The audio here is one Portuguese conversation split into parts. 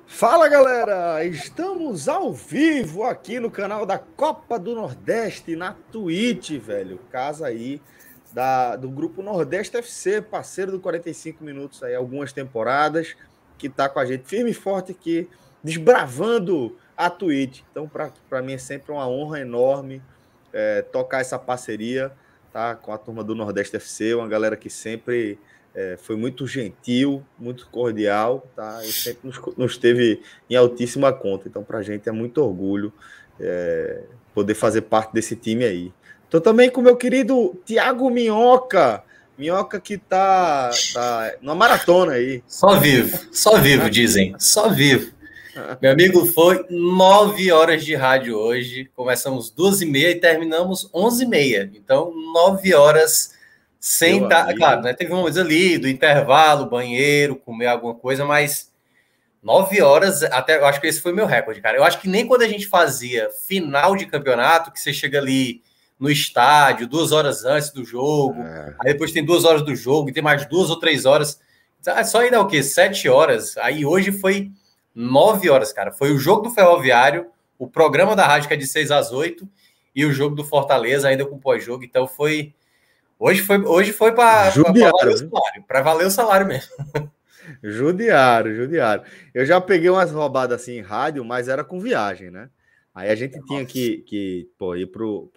Fala galera, estamos ao vivo aqui no canal da Copa do Nordeste, na Twitch, velho, casa aí do grupo Nordeste FC, parceiro do 45 Minutos aí, algumas temporadas, que tá com a gente firme e forte aqui, desbravando a Twitch. Então, para mim é sempre uma honra enorme tocar essa parceria, tá, com a turma do Nordeste FC, uma galera que sempre... foi muito gentil, muito cordial, tá? E sempre nos teve em altíssima conta. Então, para a gente é muito orgulho poder fazer parte desse time aí. Estou também com o meu querido Thiago Minhoca. Minhoca que tá numa maratona aí. Só vivo, dizem. Só vivo. Meu amigo, foi 9 horas de rádio hoje. Começamos 12h30 e terminamos 11h30. Então, 9 horas... sem estar, claro, né? Teve momentos ali do intervalo, banheiro, comer alguma coisa, mas 9 horas, até eu acho que esse foi meu recorde, cara. Eu acho que nem quando a gente fazia final de campeonato, que você chega ali no estádio 2 horas antes do jogo, aí depois tem 2 horas do jogo, e tem mais 2 ou 3 horas, só ainda o quê? 7 horas. Aí hoje foi 9 horas, cara. Foi o jogo do Ferroviário, o programa da rádio que é de 6 às 8, e o jogo do Fortaleza ainda com pós-jogo, então foi... Hoje foi para valer o salário, para valer o salário mesmo. Judiário. Eu já peguei umas roubadas assim em rádio, mas era com viagem, né? Aí a gente tinha que ir para o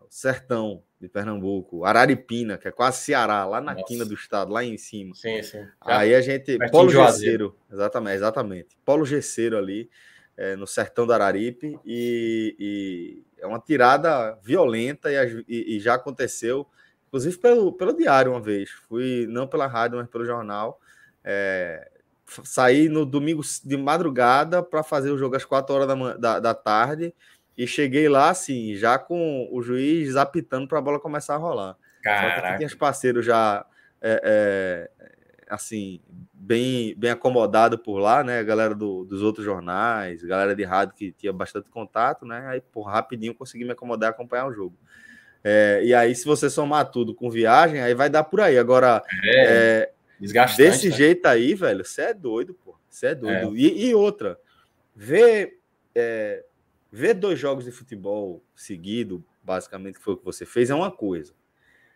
sertão de Pernambuco, Araripina, que é quase Ceará, lá na quina do estado, lá em cima. Sim. Aí a gente... Polo Gesseiro, exatamente. Polo Gesseiro ali, no sertão do Araripe, e é uma tirada violenta e já aconteceu... Inclusive pelo diário uma vez. Fui, não pela rádio, mas pelo jornal. Saí no domingo de madrugada para fazer o jogo às 4 horas da tarde e cheguei lá, assim, já com o juiz apitando para a bola começar a rolar. Caraca. Só que aqui tinha os parceiros já, assim, bem acomodado por lá, né? A galera dos outros jornais, galera de rádio que tinha bastante contato, né? Aí, rapidinho consegui me acomodar e acompanhar o jogo. E aí, se você somar tudo com viagem, aí vai dar por aí. Agora, desgastante, desse né? jeito aí, velho, você é doido, pô. Você é doido. E outra, ver 2 jogos de futebol seguido, basicamente, que foi o que você fez, é uma coisa.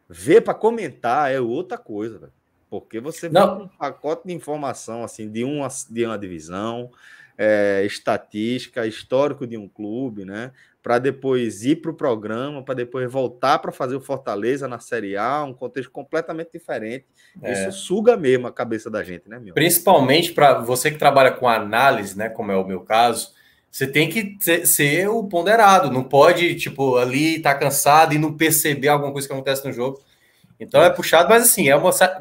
Ver para comentar é outra coisa, velho. Porque você vê um pacote de informação, assim, de uma divisão, estatística, histórico de um clube, né? Para depois ir para o programa, para depois voltar para fazer o Fortaleza na Série A, um contexto completamente diferente. Isso suga mesmo a cabeça da gente, né, meu? Principalmente para você que trabalha com análise, né, como é o meu caso, você tem que ser o ponderado, não pode, tipo, ali estar cansado e não perceber alguma coisa que acontece no jogo. Então é puxado, mas assim,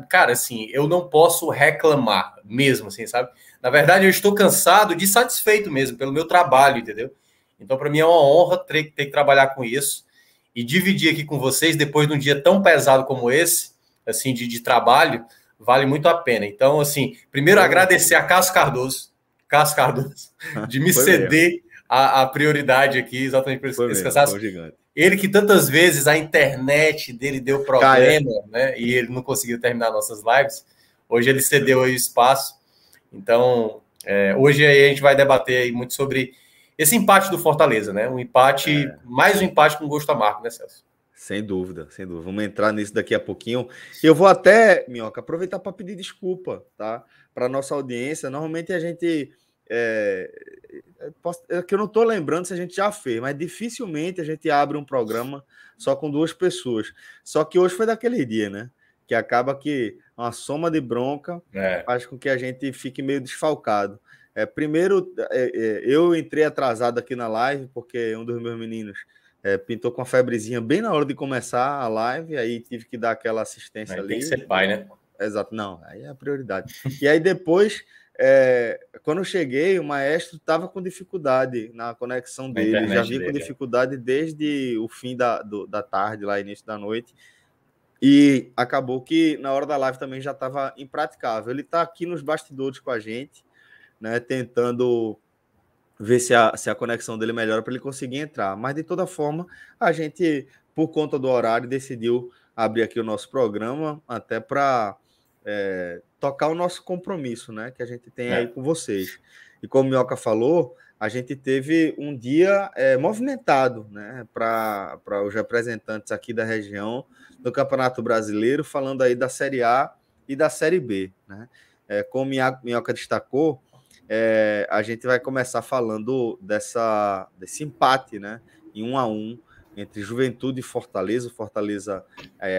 cara, assim, eu não posso reclamar mesmo, assim, sabe? Na verdade, eu estou cansado de satisfeito mesmo pelo meu trabalho, entendeu? Então, para mim é uma honra ter que trabalhar com isso e dividir aqui com vocês depois de um dia tão pesado como esse, assim, de trabalho, vale muito a pena. Então, assim, primeiro agradecer a Cássio Cardoso, de me ceder a prioridade aqui, exatamente por esse cansaço. Ele que tantas vezes a internet dele deu problema, né? E ele não conseguiu terminar nossas lives. Hoje ele cedeu aí o espaço. Então, hoje aí a gente vai debater aí muito sobre esse empate do Fortaleza, né? Um empate, mais um empate com gosto amargo, né, Celso? Sem dúvida. Vamos entrar nisso daqui a pouquinho. Eu vou até, Minhoca, aproveitar para pedir desculpa, tá? Para nossa audiência. Normalmente a gente... que eu não estou lembrando se a gente já fez, mas dificilmente a gente abre um programa só com 2 pessoas. Só que hoje foi daquele dia, né? Que acaba que uma soma de bronca faz com que a gente fique meio desfalcado. Primeiro, eu entrei atrasado aqui na live, porque um dos meus meninos pintou com uma febrezinha bem na hora de começar a live, aí tive que dar aquela assistência ali. Tem que ser pai, né? Exato, não, aí é a prioridade. E aí depois, quando eu cheguei, o maestro estava com dificuldade na conexão dele, já vinha com dificuldade desde o fim da tarde, lá início da noite. E acabou que na hora da live também já estava impraticável. Ele está aqui nos bastidores com a gente, né, tentando ver se a conexão dele melhora para ele conseguir entrar. Mas, de toda forma, a gente, por conta do horário, decidiu abrir aqui o nosso programa até para tocar o nosso compromisso, né, que a gente tem aí com vocês. E como o Minhoca falou, a gente teve um dia movimentado, né, para os representantes aqui da região do Campeonato Brasileiro, falando aí da Série A e da Série B, né? Como o Minhoca destacou, a gente vai começar falando desse empate, né, em 1-1 entre Juventude e Fortaleza. O Fortaleza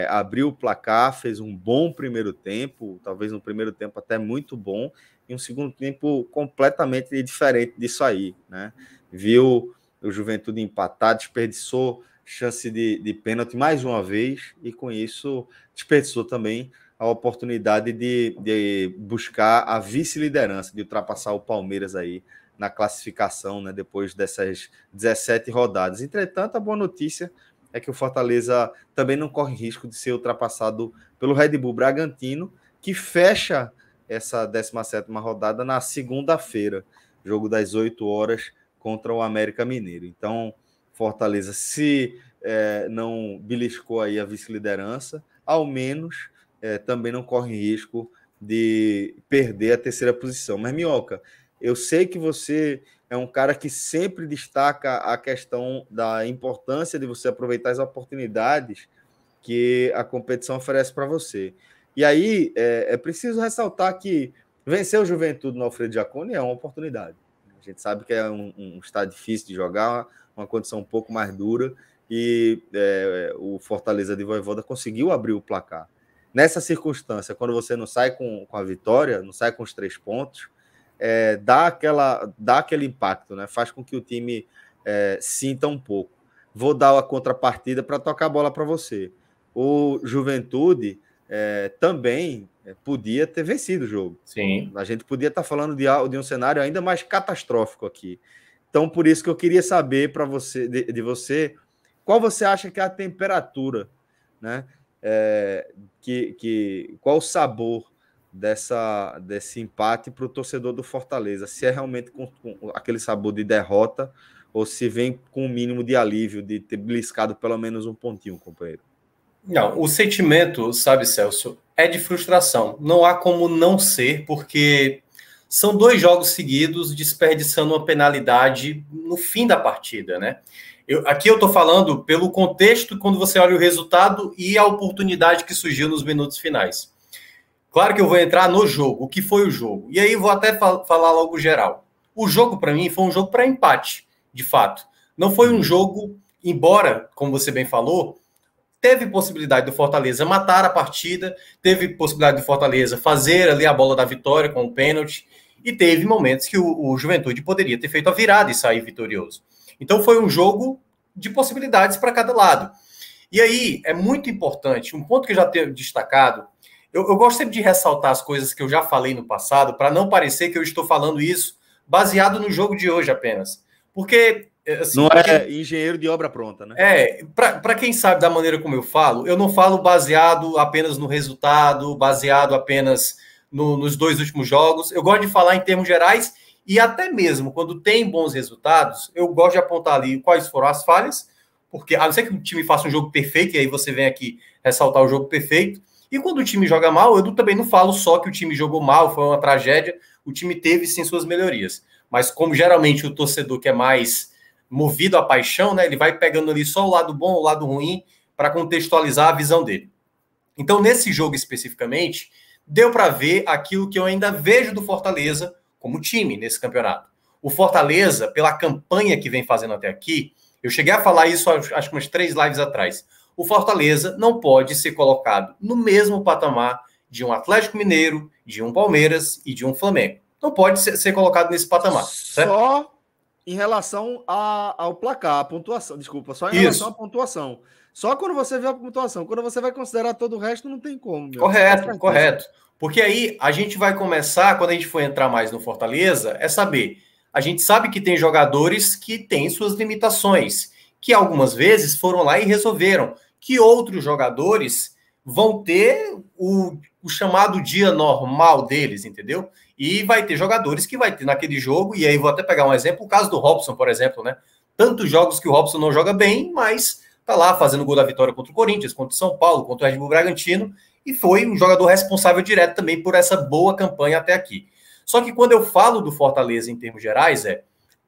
abriu o placar, fez um bom primeiro tempo, talvez um primeiro tempo até muito bom, e um segundo tempo completamente diferente disso aí, né? Viu o Juventude empatar, desperdiçou chance de pênalti mais uma vez, e com isso desperdiçou também a oportunidade de buscar a vice-liderança, de ultrapassar o Palmeiras aí na classificação, né, depois dessas 17 rodadas. Entretanto, a boa notícia é que o Fortaleza também não corre risco de ser ultrapassado pelo Red Bull Bragantino, que fecha essa 17ª rodada na segunda-feira, jogo das 8 horas contra o América Mineiro. Então, Fortaleza, se não beliscou aí a vice-liderança, ao menos também não corre risco de perder a terceira posição. Mas, Minhoca, eu sei que você é um cara que sempre destaca a questão da importância de você aproveitar as oportunidades que a competição oferece para você. E aí, é preciso ressaltar que vencer o Juventude no Alfredo Jaconi é uma oportunidade. A gente sabe que é um estádio difícil de jogar, uma condição um pouco mais dura, e o Fortaleza de Voivoda conseguiu abrir o placar. Nessa circunstância, quando você não sai com a vitória, não sai com os 3 pontos, dá aquele impacto, né? Faz com que o time sinta um pouco. Vou dar a contrapartida para tocar a bola para você. O Juventude também podia ter vencido o jogo. Sim. A gente podia estar falando de um cenário ainda mais catastrófico aqui. Então, por isso que eu queria saber para você, de você, qual você acha que é a temperatura, né? Qual o sabor desse empate para o torcedor do Fortaleza? Se é realmente com aquele sabor de derrota ou se vem com o mínimo de alívio de ter beliscado pelo menos um pontinho, companheiro? Não, o sentimento, sabe, Celso, é de frustração. Não há como não ser, porque são 2 jogos seguidos desperdiçando uma penalidade no fim da partida, né? Aqui eu estou falando pelo contexto, quando você olha o resultado e a oportunidade que surgiu nos minutos finais. Claro que eu vou entrar no jogo, o que foi o jogo. E aí vou até falar logo geral. O jogo, para mim, foi um jogo para empate, de fato. Não foi um jogo, embora, como você bem falou, teve possibilidade do Fortaleza matar a partida, teve possibilidade do Fortaleza fazer ali a bola da vitória com o pênalti, e teve momentos que o Juventude poderia ter feito a virada e sair vitorioso. Então foi um jogo de possibilidades para cada lado. E aí é muito importante, um ponto que eu já tenho destacado, eu gosto sempre de ressaltar as coisas que eu já falei no passado, para não parecer que eu estou falando isso baseado no jogo de hoje apenas. Porque... Assim, não é engenheiro de obra pronta, né? Para quem sabe da maneira como eu não falo baseado apenas no resultado, baseado apenas nos 2 últimos jogos. Eu gosto de falar em termos gerais e até mesmo quando tem bons resultados, eu gosto de apontar ali quais foram as falhas, porque a não ser que o time faça um jogo perfeito, e aí você vem aqui ressaltar o jogo perfeito. E quando o time joga mal, eu também não falo só que o time jogou mal, foi uma tragédia, o time teve sim suas melhorias. Mas como geralmente o torcedor que é mais movido à paixão, né, ele vai pegando ali só o lado bom, o lado ruim, para contextualizar a visão dele. Então, nesse jogo especificamente, deu para ver aquilo que eu ainda vejo do Fortaleza como time nesse campeonato. O Fortaleza, pela campanha que vem fazendo até aqui, eu cheguei a falar isso acho que umas 3 lives atrás, o Fortaleza não pode ser colocado no mesmo patamar de um Atlético Mineiro, de um Palmeiras e de um Flamengo. Não pode ser colocado nesse patamar. Certo? Só em relação ao placar, a pontuação, desculpa, só em relação à pontuação. Só quando você vê a pontuação, quando você vai considerar todo o resto, não tem como. Correto. Porque aí a gente vai começar, quando a gente for entrar mais no Fortaleza, é saber. A gente sabe que tem jogadores que têm suas limitações, que algumas vezes foram lá e resolveram, que outros jogadores vão ter o chamado dia normal deles, entendeu? E vai ter jogadores que vai ter naquele jogo, e aí vou até pegar um exemplo, o caso do Robson, por exemplo, né? Tantos jogos que o Robson não joga bem, mas tá lá fazendo gol da vitória contra o Corinthians, contra o São Paulo, contra o Red Bull Bragantino, e foi um jogador responsável direto também por essa boa campanha até aqui. Só que quando eu falo do Fortaleza em termos gerais,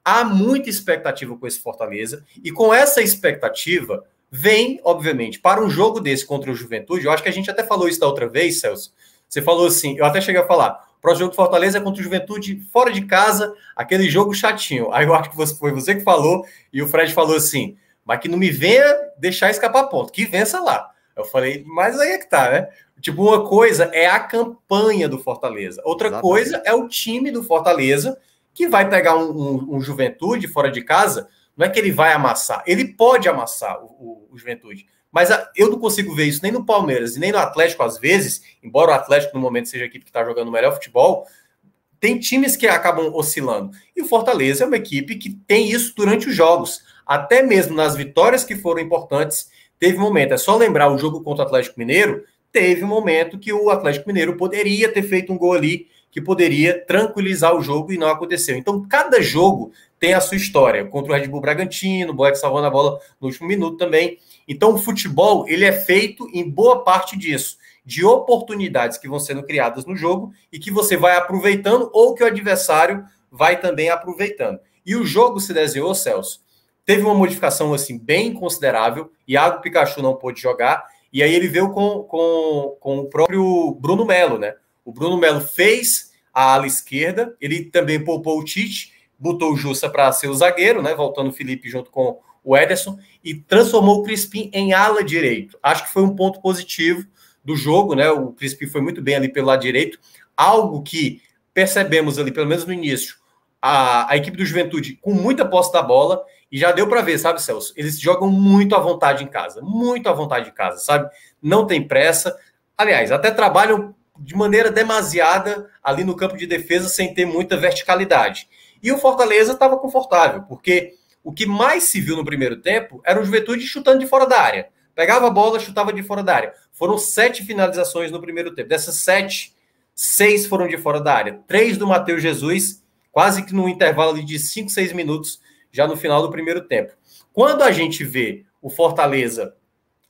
há muita expectativa com esse Fortaleza, e com essa expectativa vem, obviamente, para um jogo desse contra o Juventude. Eu acho que a gente até falou isso da outra vez, Celso. Você falou assim, eu até cheguei a falar, o próximo jogo do Fortaleza é contra o Juventude fora de casa, aquele jogo chatinho. Aí eu acho que foi você que falou, e o Fred falou assim, mas que não me venha deixar escapar ponto, que vença lá. Eu falei, mas aí é que tá, né? Tipo, uma coisa é a campanha do Fortaleza, outra coisa é o time do Fortaleza, que vai pegar um Juventude fora de casa. Não é que ele vai amassar, ele pode amassar o Juventude, mas eu não consigo ver isso nem no Palmeiras e nem no Atlético às vezes, embora o Atlético no momento seja a equipe que está jogando o melhor futebol, tem times que acabam oscilando. E o Fortaleza é uma equipe que tem isso durante os jogos, até mesmo nas vitórias que foram importantes, teve um momento, é só lembrar o jogo contra o Atlético Mineiro, teve um momento que o Atlético Mineiro poderia ter feito um gol ali, que poderia tranquilizar o jogo e não aconteceu. Então, cada jogo tem a sua história. Contra o Red Bull Bragantino, o Boeck salvando a bola no último minuto também. Então, o futebol, ele é feito em boa parte disso, de oportunidades que vão sendo criadas no jogo e que você vai aproveitando ou que o adversário vai também aproveitando. E o jogo se desenhou, Celso, teve uma modificação assim bem considerável. Iago Pikachu não pôde jogar, e aí ele veio com o próprio Bruno Melo, né? O Bruno Melo fez a ala esquerda, ele também poupou o Tite, botou o Jussa para ser o zagueiro, né? Voltando o Felipe junto com o Ederson, e transformou o Crispim em ala direito. Acho que foi um ponto positivo do jogo, né? O Crispim foi muito bem ali pelo lado direito, algo que percebemos ali, pelo menos no início, a equipe do Juventude com muita posse da bola, e já deu para ver, sabe, Celso? Eles jogam muito à vontade em casa, sabe? Não tem pressa. Aliás, até trabalham de maneira demasiada ali no campo de defesa, sem ter muita verticalidade. E o Fortaleza estava confortável, porque o que mais se viu no primeiro tempo era o Juventude chutando de fora da área. Pegava a bola, chutava de fora da área. Foram 7 finalizações no primeiro tempo. Dessas 7, 6 foram de fora da área. 3 do Matheus Jesus, quase que num intervalo de 5, 6 minutos, já no final do primeiro tempo. Quando a gente vê o Fortaleza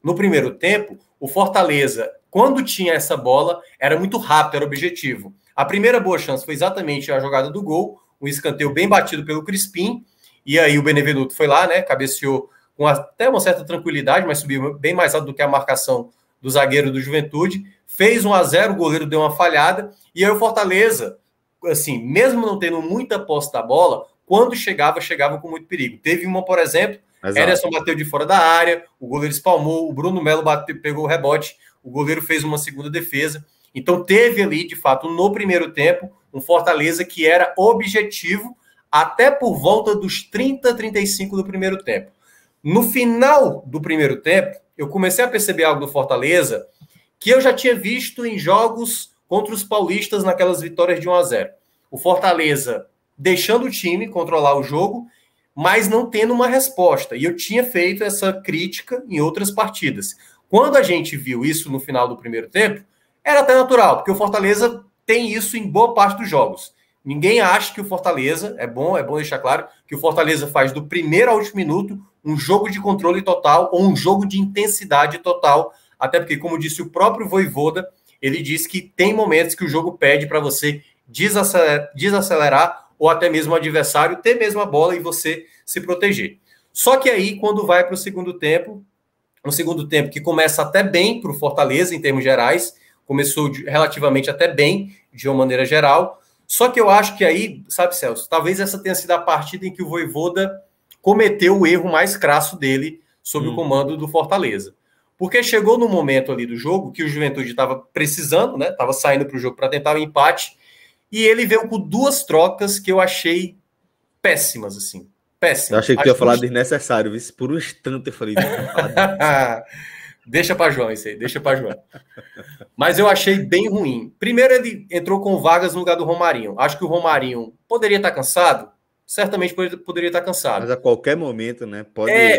no primeiro tempo, o Fortaleza, quando tinha essa bola, era muito rápido, era objetivo. A primeira boa chance foi exatamente a jogada do gol, um escanteio bem batido pelo Crispim, e aí o Benevenuto foi lá, né, cabeceou com até uma certa tranquilidade, mas subiu bem mais alto do que a marcação do zagueiro do Juventude, fez 1-0, o goleiro deu uma falhada, e aí o Fortaleza, assim, mesmo não tendo muita posse da bola, quando chegava com muito perigo. Teve uma, por exemplo, Ederson bateu de fora da área, o goleiro espalmou, o Bruno Melo pegou o rebote, o goleiro fez uma segunda defesa. Então teve ali, de fato, no primeiro tempo, um Fortaleza que era objetivo até por volta dos 30, 35 do primeiro tempo. No final do primeiro tempo, eu comecei a perceber algo do Fortaleza que eu já tinha visto em jogos contra os paulistas naquelas vitórias de 1-0. O Fortaleza deixando o time controlar o jogo, mas não tendo uma resposta. E eu tinha feito essa crítica em outras partidas. Quando a gente viu isso no final do primeiro tempo, era até natural, porque o Fortaleza tem isso em boa parte dos jogos. Ninguém acha que o Fortaleza, é bom deixar claro, que o Fortaleza faz do primeiro ao último minuto um jogo de controle total ou um jogo de intensidade total, até porque, como disse o próprio Vojvoda, ele disse que tem momentos que o jogo pede para você desacelerar ou até mesmo o adversário ter mesmo a bola e você se proteger. Só que aí, quando vai para o segundo tempo, um segundo tempo que começa até bem para o Fortaleza, em termos gerais, começou relativamente até bem, de uma maneira geral, só que eu acho que aí, sabe, Celso, talvez essa tenha sido a partida em que o Vojvoda cometeu o erro mais crasso dele sob o comando do Fortaleza. Porque chegou no momento ali do jogo que o Juventude estava precisando, né? Estava saindo para o jogo para tentar o empate, e ele veio com 2 trocas que eu achei péssimas, assim. Péssimas. Eu achei que tu ia falar desnecessário, viu? Por um instante eu falei... Deixa para João isso aí, deixa para João. Mas eu achei bem ruim. Primeiro ele entrou com o Vargas no lugar do Romarinho. Acho que o Romarinho poderia estar cansado? certamente poderia estar cansado. Mas a qualquer momento, né?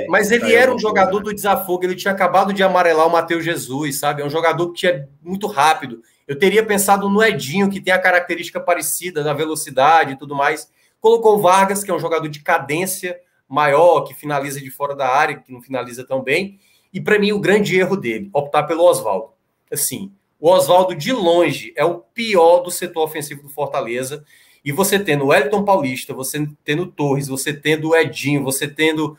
Mas ele era um jogador do desafogo, ele tinha acabado de amarelar o Matheus Jesus, sabe? É um jogador que é muito rápido. Eu teria pensado no Edinho, que tem a característica parecida da velocidade e tudo mais. Colocou o Vargas, que é um jogador de cadência maior, que finaliza de fora da área, que não finaliza tão bem. E para mim, o grande erro dele, optar pelo Oswaldo. Assim, o Oswaldo, de longe, é o pior do setor ofensivo do Fortaleza. E você tendo o Wellington Paulista, você tendo o Torres, você tendo o Edinho, você tendo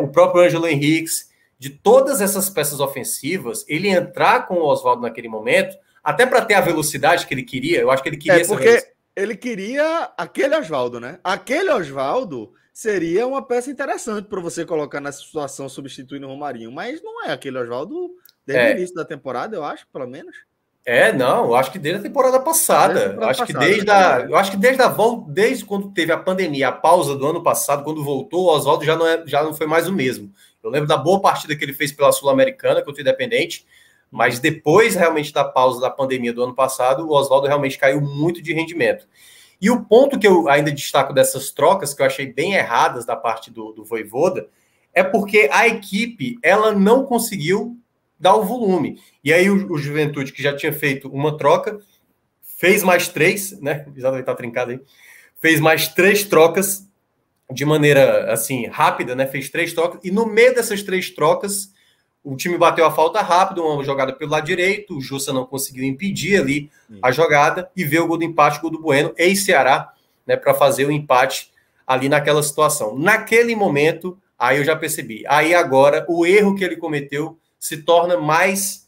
o próprio Ângelo Henriques, de todas essas peças ofensivas, ele entrar com o Oswaldo naquele momento, até para ter a velocidade que ele queria, eu acho que ele queria... porque ele queria aquele Oswaldo, né? Aquele Oswaldo seria uma peça interessante para você colocar nessa situação substituindo o Romarinho, mas não é aquele Oswaldo desde o início da temporada, eu acho, pelo menos. Não, eu acho que desde a temporada passada. Desde quando teve a pandemia, a pausa do ano passado, quando voltou, o Oswaldo já não foi mais o mesmo. Eu lembro da boa partida que ele fez pela Sul-Americana contra o Independente, mas depois realmente da pausa da pandemia do ano passado, o Oswaldo realmente caiu muito de rendimento. E o ponto que eu ainda destaco dessas trocas, que eu achei bem erradas da parte do Vojvoda, é porque a equipe ela não conseguiu dar o volume. E aí o Juventude, que já tinha feito uma troca, fez mais 3, né? Exatamente, tá trincado aí. Fez mais 3 trocas de maneira, assim, rápida, né? Fez 3 trocas. E no meio dessas 3 trocas, o time bateu a falta rápido, uma jogada pelo lado direito, o Jussa não conseguiu impedir ali a jogada e veio o gol do empate, o gol do Bueno, ex-Ceará, né? Para fazer o empate ali naquela situação. Naquele momento, aí eu já percebi. Aí agora, o erro que ele cometeu se torna mais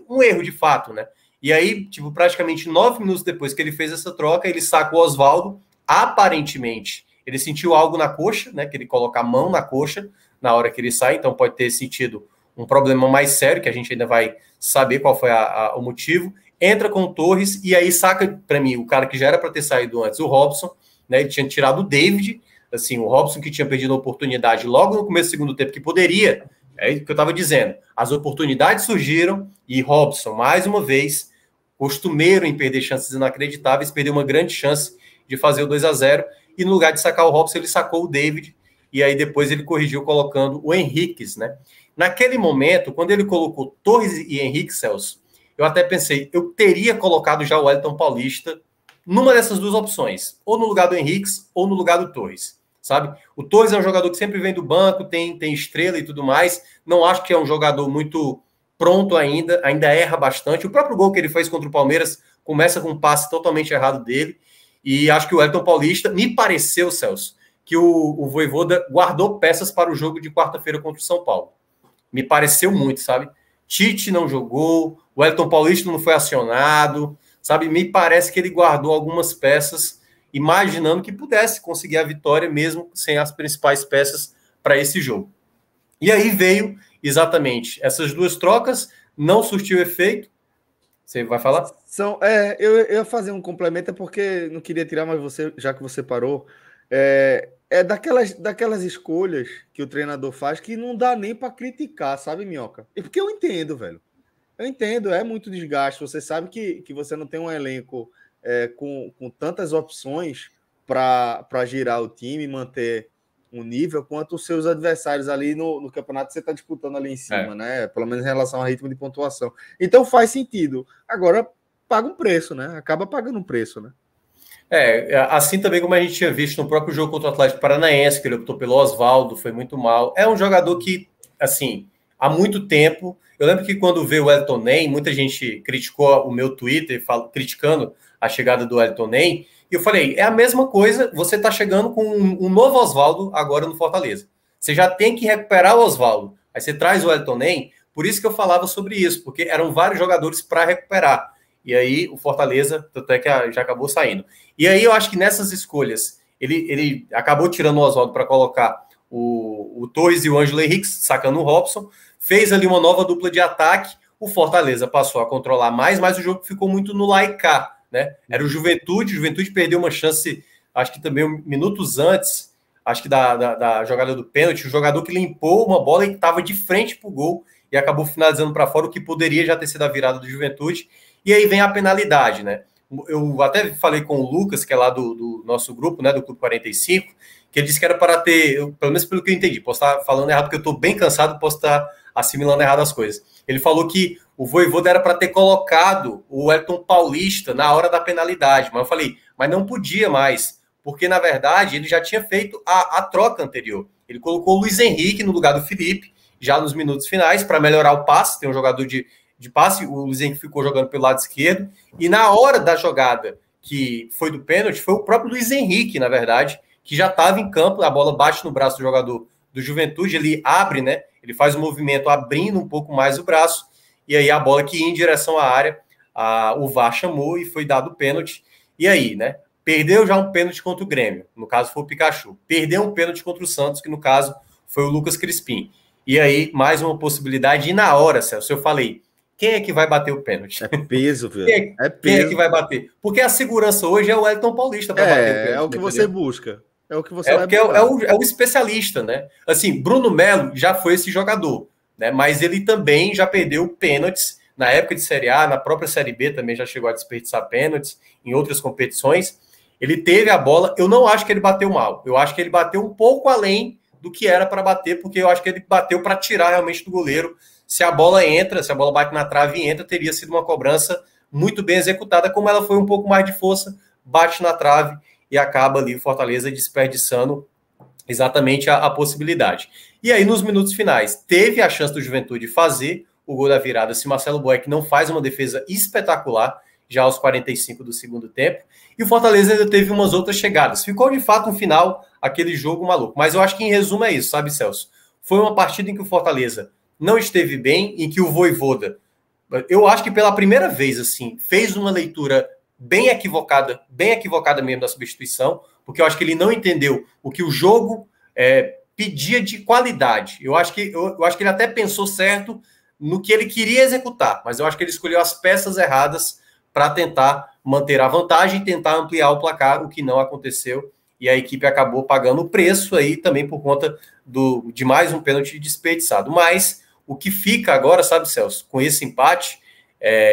um erro de fato, né? E aí, tipo, praticamente 9 minutos depois que ele fez essa troca, ele saca o Oswaldo, aparentemente, ele sentiu algo na coxa, né? Que ele coloca a mão na coxa na hora que ele sai, então pode ter sentido um problema mais sério, que a gente ainda vai saber qual foi o motivo. Entra com o Torres e aí saca, para mim, o cara que já era para ter saído antes, o Robson, né? Ele tinha tirado o David, assim, o Robson que tinha perdido a oportunidade logo no começo do segundo tempo, que poderia... É isso que eu estava dizendo. As oportunidades surgiram e Robson, mais uma vez, costumeiro em perder chances inacreditáveis, perdeu uma grande chance de fazer o 2-0 e no lugar de sacar o Robson, ele sacou o David e aí depois ele corrigiu colocando o Henriques, né? Naquele momento, quando ele colocou Torres e Henrique, Celso, eu até pensei, eu teria colocado já o Wellington Paulista numa dessas duas opções, ou no lugar do Henriques ou no lugar do Torres. Sabe? O Torres é um jogador que sempre vem do banco, tem estrela e tudo mais. Não acho que é um jogador muito pronto ainda erra bastante. O próprio gol que ele fez contra o Palmeiras começa com um passe totalmente errado dele. E acho que o Wellington Paulista, me pareceu, Celso, que o Vojvoda guardou peças para o jogo de quarta-feira contra o São Paulo. Me pareceu muito, sabe? Tite não jogou, o Wellington Paulista não foi acionado, sabe? Me parece que ele guardou algumas peças imaginando que pudesse conseguir a vitória mesmo sem as principais peças para esse jogo. E aí veio exatamente essas duas trocas, não surtiu efeito. Você vai falar? Eu ia fazer um complemento porque não queria tirar, mas você, já que você parou, daquelas escolhas que o treinador faz que não dá nem para criticar, sabe, Minhoca? E porque eu entendo, velho. Eu entendo, é muito desgaste. Você sabe que você não tem um elenco com tantas opções para girar o time e manter um nível quanto os seus adversários ali no campeonato que você está disputando ali em cima, né? Pelo menos em relação ao ritmo de pontuação. Então faz sentido. Agora paga um preço, né? Acaba pagando um preço, né? Assim também como a gente tinha visto no próprio jogo contra o Atlético Paranaense, que ele optou pelo Oswaldo, foi muito mal. É um jogador que, assim, há muito tempo... Eu lembro que quando veio o Wellington Ney, muita gente criticou o meu Twitter, criticando a chegada do Wellington Ney, e eu falei, é a mesma coisa, você está chegando com um novo Oswaldo agora no Fortaleza. Você já tem que recuperar o Oswaldo. Aí você traz o Wellington Ney, por isso que eu falava sobre isso, porque eram vários jogadores para recuperar. E aí o Fortaleza, até que já acabou saindo. E aí eu acho que nessas escolhas, ele acabou tirando o Oswaldo para colocar o Torres e o Ângelo Henrique, sacando o Robson, fez ali uma nova dupla de ataque, o Fortaleza passou a controlar mais, mas o jogo ficou muito no lá e cá, né? Era o Juventude perdeu uma chance, acho que também minutos antes, acho que da jogada do pênalti, o jogador que limpou uma bola e estava de frente para o gol e acabou finalizando para fora, o que poderia já ter sido a virada do Juventude. E aí vem a penalidade, né? eu até falei com o Lucas, que é lá do nosso grupo, né, do Clube 45, que ele disse que era para ter, pelo menos pelo que eu entendi, posso estar falando errado, porque eu estou bem cansado, posso estar assimilando errado as coisas. Ele falou que o Vojvoda era para ter colocado o Wellington Paulista na hora da penalidade, mas eu falei, mas não podia mais, porque na verdade ele já tinha feito a troca anterior. Ele colocou o Luiz Henrique no lugar do Felipe, já nos minutos finais, para melhorar o passe, tem um jogador de passe, o Luiz Henrique ficou jogando pelo lado esquerdo, e na hora da jogada que foi do pênalti, foi o próprio Luiz Henrique, na verdade, que já estava em campo, a bola bate no braço do jogador do Juventude, ele abre, né? Ele faz um movimento abrindo um pouco mais o braço, e aí a bola que ia em direção à área, o VAR chamou e foi dado o pênalti. E aí, né? Perdeu já um pênalti contra o Grêmio, no caso foi o Pikachu. Perdeu um pênalti contra o Santos, que no caso foi o Lucas Crispim. E aí, mais uma possibilidade, e na hora, Celso, eu falei, quem é que vai bater o pênalti? É peso, velho. Quem é que vai bater? Porque a segurança hoje é o Wellington Paulista para bater o pênalti. É o que você busca. É o que você vai buscar. É o especialista, né? Assim, Bruno Melo já foi esse jogador, né? Mas ele também já perdeu pênaltis na época de Série A, na própria Série B também já chegou a desperdiçar pênaltis em outras competições. Ele teve a bola, eu não acho que ele bateu mal. Eu acho que ele bateu um pouco além do que era para bater, porque eu acho que ele bateu para tirar realmente do goleiro. Se a bola entra, se a bola bate na trave e entra, teria sido uma cobrança muito bem executada, como ela foi um pouco mais de força, bate na trave e acaba ali o Fortaleza desperdiçando exatamente a possibilidade. E aí, nos minutos finais, teve a chance do Juventude fazer o gol da virada, se Marcelo Boeck não faz uma defesa espetacular, já aos 45 do segundo tempo, e o Fortaleza ainda teve umas outras chegadas. Ficou, de fato, um final, aquele jogo maluco. Mas eu acho que, em resumo, é isso, sabe, Celso? Foi uma partida em que o Fortaleza não esteve bem, em que o Vojvoda, eu acho que pela primeira vez, assim, fez uma leitura bem equivocada mesmo da substituição, porque eu acho que ele não entendeu o que o jogo pedia de qualidade. Eu acho que ele até pensou certo no que ele queria executar, mas eu acho que ele escolheu as peças erradas para tentar manter a vantagem e tentar ampliar o placar, o que não aconteceu, e a equipe acabou pagando o preço aí também por conta de mais um pênalti desperdiçado. Mas o que fica agora, sabe, Celso, com esse empate,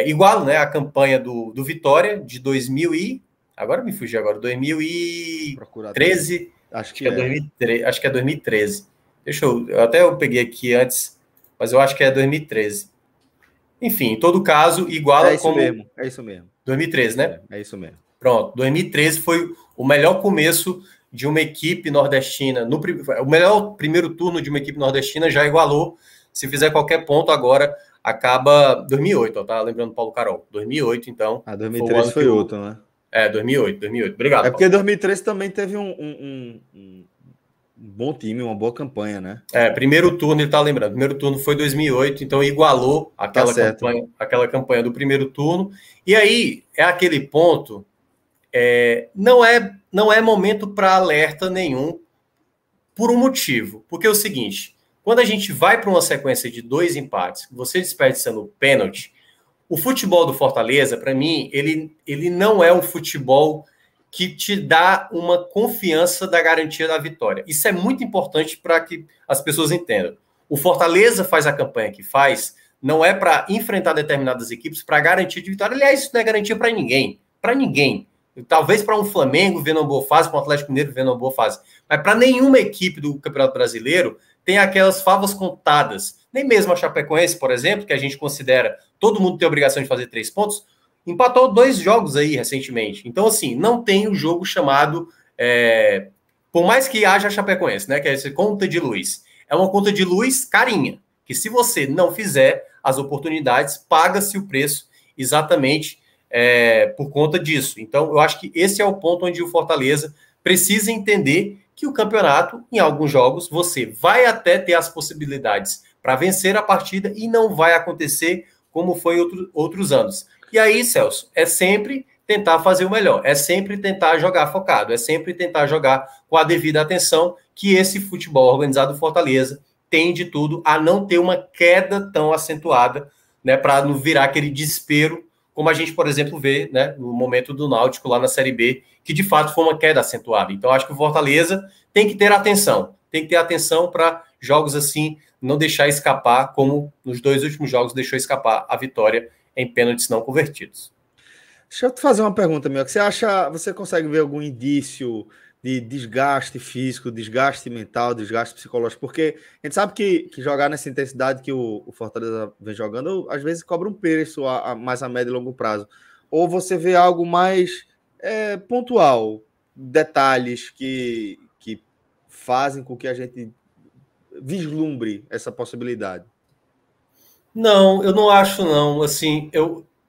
igual, né, a campanha do Vitória de 2000 e... Agora me fugi agora, 2013, acho que é 2013, acho que é 2013. Eu peguei aqui antes, mas eu acho que é 2013. Enfim, em todo caso, iguala como... É isso mesmo. 2013, né? É isso mesmo. Pronto, 2013 foi o melhor começo de uma equipe nordestina. O melhor primeiro turno de uma equipe nordestina já igualou. Se fizer qualquer ponto, agora acaba 2008, ó, tá lembrando Paulo Carol. 2008, então. 2013 foi outro, né? 2008. Obrigado, porque Paulo. 2013 também teve um bom time, uma boa campanha, né? Primeiro turno, ele tá lembrando. Primeiro turno foi 2008, então igualou aquela campanha do primeiro turno. E aí, é aquele ponto... não é momento para alerta nenhum, por um motivo. Porque é o seguinte, quando a gente vai para uma sequência de 2 empates, você desperdiçando o pênalti, o futebol do Fortaleza, para mim, ele não é um futebol que te dá uma confiança da garantia da vitória. Isso é muito importante para que as pessoas entendam. O Fortaleza faz a campanha que faz, não é para enfrentar determinadas equipes para garantir de vitória. Aliás, isso não é garantia para ninguém. Para ninguém. Talvez para um Flamengo vendo uma boa fase, para um Atlético Mineiro vendo uma boa fase. Mas para nenhuma equipe do Campeonato Brasileiro tem aquelas favas contadas. Nem mesmo a Chapecoense, por exemplo, que a gente considera todo mundo tem a obrigação de fazer 3 pontos, empatou 2 jogos aí recentemente. Então, assim, não tem o jogo chamado... por mais que haja a Chapecoense, né? Que é essa conta de luz. É uma conta de luz carinha. Que se você não fizer as oportunidades, paga-se o preço exatamente por conta disso. Então, eu acho que esse é o ponto onde o Fortaleza precisa entender que o campeonato, em alguns jogos, você vai até ter as possibilidades para vencer a partida e não vai acontecer como foi em outros anos. E aí, Celso, é sempre tentar fazer o melhor, é sempre tentar jogar focado, é sempre tentar jogar com a devida atenção, que esse futebol organizado do Fortaleza tem de tudo a não ter uma queda tão acentuada, né, para não virar aquele desespero, como a gente, por exemplo, vê, né, no momento do Náutico lá na Série B, que de fato foi uma queda acentuada. Então, acho que o Fortaleza tem que ter atenção para jogos assim, não deixar escapar, como nos 2 últimos jogos deixou escapar a vitória em pênaltis não convertidos. Deixa eu te fazer uma pergunta, meu. Você consegue ver algum indício de desgaste físico, desgaste mental, desgaste psicológico? Porque a gente sabe que jogar nessa intensidade que o Fortaleza vem jogando, às vezes cobra um preço mais a médio e longo prazo. Ou você vê algo mais pontual, detalhes que fazem com que a gente vislumbre essa possibilidade? Não, eu não acho não. Assim,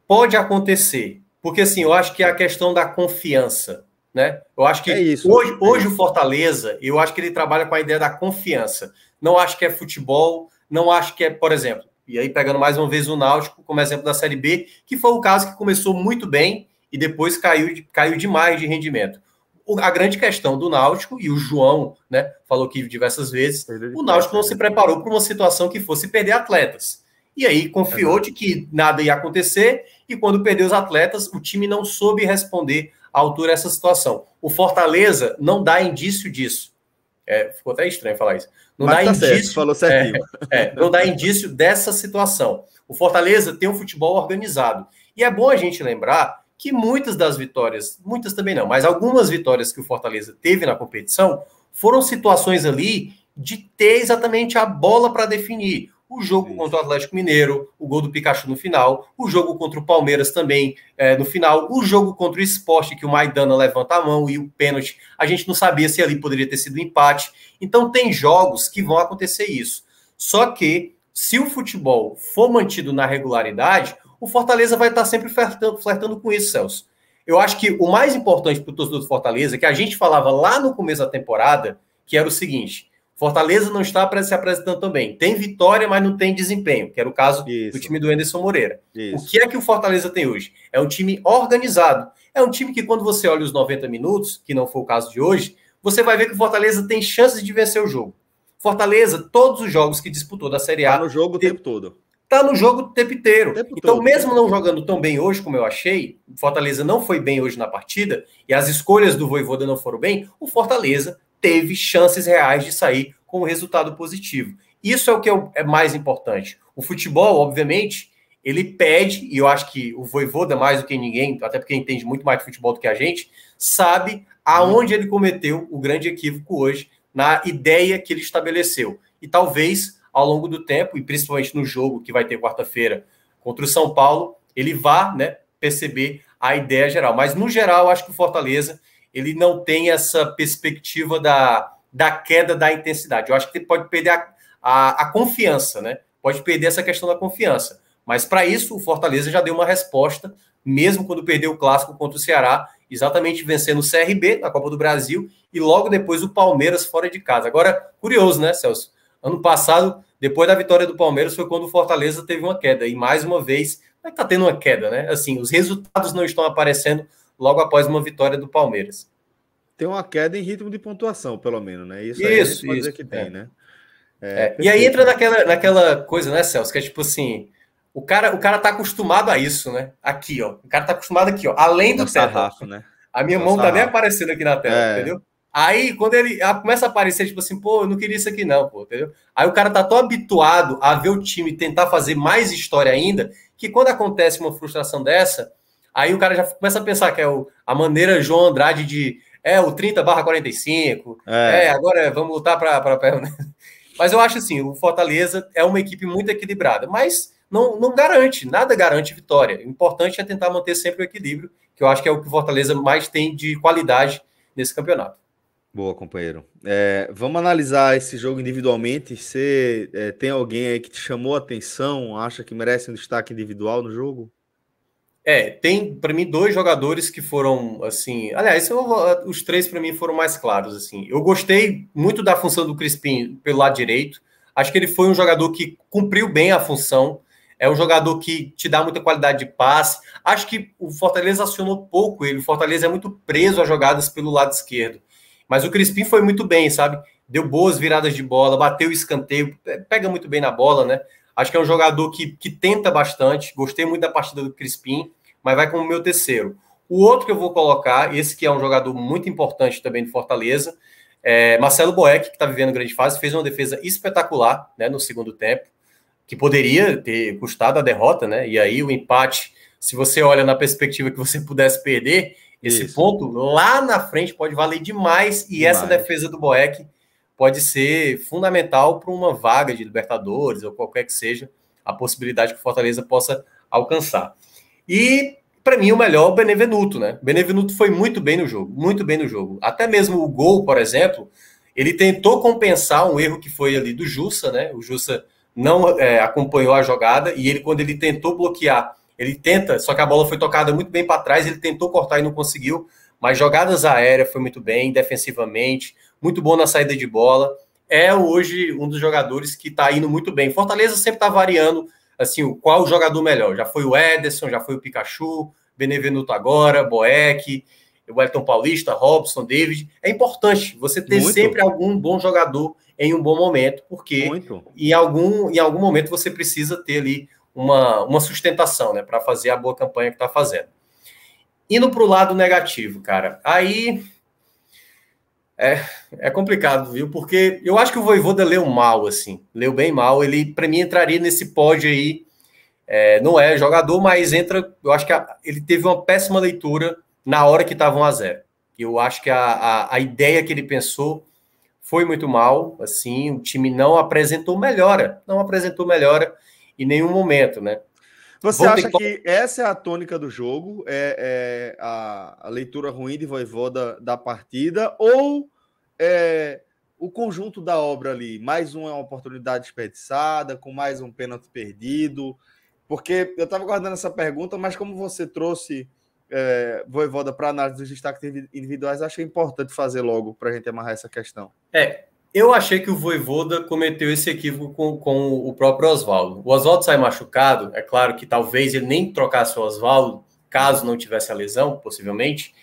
pode acontecer, porque assim, eu acho que é a questão da confiança, né? Eu acho É que isso. hoje o Fortaleza, eu acho que ele trabalha com a ideia da confiança. Não acho que é futebol, não acho que é, por exemplo, e aí pegando mais uma vez o Náutico como exemplo da Série B, que foi o caso que começou muito bem e depois caiu demais de rendimento. A grande questão do Náutico, e o João, né, falou aqui diversas vezes, o Náutico não se preparou para uma situação que fosse perder atletas. E aí confiou de que nada ia acontecer, e quando perdeu os atletas, o time não soube responder à altura dessa situação. O Fortaleza não dá indício disso. Ficou até estranho falar isso. Não Mas dá tá indício, certo, falou certinho. não dá indício dessa situação. O Fortaleza tem um futebol organizado. E é bom a gente lembrar que muitas das vitórias, muitas também não, mas algumas vitórias que o Fortaleza teve na competição foram situações ali de ter exatamente a bola para definir. O jogo contra o Atlético Mineiro, o gol do Pikachu no final, o jogo contra o Palmeiras também no final, o jogo contra o Sport, que o Maidana levanta a mão e o pênalti, a gente não sabia se ali poderia ter sido um empate. Então tem jogos que vão acontecer isso. Só que, se o futebol for mantido na regularidade, o Fortaleza vai estar sempre flertando com isso, Celso. Eu acho que o mais importante para o torcedor do Fortaleza, que a gente falava lá no começo da temporada, que era o seguinte: Fortaleza não está se apresentando tão bem. Tem vitória, mas não tem desempenho, que era o caso do time do Anderson Moreira. Isso. O que é que o Fortaleza tem hoje? É um time organizado. É um time que, quando você olha os 90 minutos, que não foi o caso de hoje, você vai ver que o Fortaleza tem chances de vencer o jogo. Fortaleza, todos os jogos que disputou da Série A... Tá no jogo o tempo todo. Tá no jogo o tempo inteiro. Então, mesmo não jogando tão bem hoje, como eu achei, o Fortaleza não foi bem hoje na partida, e as escolhas do Vojvoda não foram bem, o Fortaleza teve chances reais de sair com um resultado positivo. Isso é o que é mais importante. O futebol, obviamente, ele pede, e eu acho que o Vojvoda, mais do que ninguém, até porque entende muito mais de futebol do que a gente, sabe aonde ele cometeu o grande equívoco hoje, na ideia que ele estabeleceu. E talvez, ao longo do tempo, e principalmente no jogo que vai ter quarta-feira contra o São Paulo, ele vá, né, perceber a ideia geral. Mas, no geral, eu acho que o Fortaleza ele não tem essa perspectiva da queda da intensidade. Eu acho que ele pode perder a confiança, né? Pode perder essa questão da confiança. Mas, para isso, o Fortaleza já deu uma resposta, mesmo quando perdeu o clássico contra o Ceará, exatamente vencendo o CRB na Copa do Brasil e logo depois o Palmeiras fora de casa. Agora, curioso, né, Celso? Ano passado, depois da vitória do Palmeiras, foi quando o Fortaleza teve uma queda. E, mais uma vez, está tendo uma queda, né? Assim, os resultados não estão aparecendo logo após uma vitória do Palmeiras. Tem uma queda em ritmo de pontuação, pelo menos, né? Isso aí a gente pode dizer que tem, né? E aí entra naquela coisa, né, Celso, que é tipo assim, o cara tá acostumado a isso, né? Aqui, ó. O cara tá acostumado aqui, ó. Além do teto. Sarrafo, né? A minha mão tá nem aparecendo aqui na tela, entendeu? Aí, quando ele começa a aparecer, tipo assim, pô, eu não queria isso aqui não, pô, entendeu? Aí o cara tá tão habituado a ver o time tentar fazer mais história ainda, que quando acontece uma frustração dessa, aí o cara já começa a pensar que é a maneira João Andrade de o 30/45, agora vamos lutar para Mas eu acho assim, o Fortaleza é uma equipe muito equilibrada, mas não garante, nada garante vitória. O importante é tentar manter sempre o equilíbrio, que eu acho que é o que o Fortaleza mais tem de qualidade nesse campeonato. Boa, companheiro. Vamos analisar esse jogo individualmente. Você tem alguém aí que te chamou a atenção, acha que merece um destaque individual no jogo? Tem para mim 2 jogadores que foram assim, aliás, os 3 para mim foram mais claros assim. Eu gostei muito da função do Crispim pelo lado direito. Acho que ele foi um jogador que cumpriu bem a função. É um jogador que te dá muita qualidade de passe. Acho que o Fortaleza acionou pouco ele. O Fortaleza é muito preso a jogadas pelo lado esquerdo. Mas o Crispim foi muito bem, sabe? Deu boas viradas de bola, bateu o escanteio, pega muito bem na bola, né? Acho que é um jogador que tenta bastante. Gostei muito da partida do Crispim, mas vai como o meu terceiro. O outro que eu vou colocar, esse que é um jogador muito importante também do Fortaleza, Marcelo Boeck, que está vivendo grande fase, fez uma defesa espetacular, né, no segundo tempo, que poderia ter custado a derrota, né? E aí o empate se você olha na perspectiva que você pudesse perder, esse ponto lá na frente pode valer demais. E essa defesa do Boeck pode ser fundamental para uma vaga de Libertadores ou qualquer que seja a possibilidade que o Fortaleza possa alcançar. E, para mim, o melhor é o Benevenuto, né? O Benevenuto foi muito bem no jogo, muito bem no jogo. Até mesmo o gol, por exemplo, ele tentou compensar um erro que foi ali do Jussa, né? O Jussa não acompanhou a jogada e quando ele tentou bloquear, ele tenta, só que a bola foi tocada muito bem para trás, ele tentou cortar e não conseguiu, mas jogadas aéreas foi muito bem, defensivamente, muito bom na saída de bola. É hoje um dos jogadores que está indo muito bem. Fortaleza sempre está variando, assim, qual o jogador melhor. Já foi o Ederson, já foi o Pikachu, Benevenuto agora, Boeck, o Wellington Paulista, Robson, David. É importante você ter sempre algum bom jogador em um bom momento, porque em algum momento você precisa ter ali uma sustentação, né, para fazer a boa campanha que está fazendo. Indo para o lado negativo, cara, aí é complicado, viu? Porque eu acho que o Vojvoda leu mal, assim, leu bem mal. Ele, para mim, entraria nesse pódio aí. Não é jogador, mas entra. Eu acho que ele teve uma péssima leitura na hora que estava 1-0. Eu acho que a ideia que ele pensou foi muito mal. Assim, o time não apresentou melhora em nenhum momento, né? Você acha que essa é a tônica do jogo? É a leitura ruim de Vojvoda da partida? Ou o conjunto da obra ali? Mais uma oportunidade desperdiçada, com mais um pênalti perdido? Porque eu estava guardando essa pergunta, mas como você trouxe Vojvoda para análise dos destaques individuais, achei importante fazer logo para a gente amarrar essa questão. Eu achei que o Vojvoda cometeu esse equívoco com o próprio Oswaldo. O Oswaldo sai machucado, é claro que talvez ele nem trocasse o Oswaldo, caso não tivesse a lesão, possivelmente,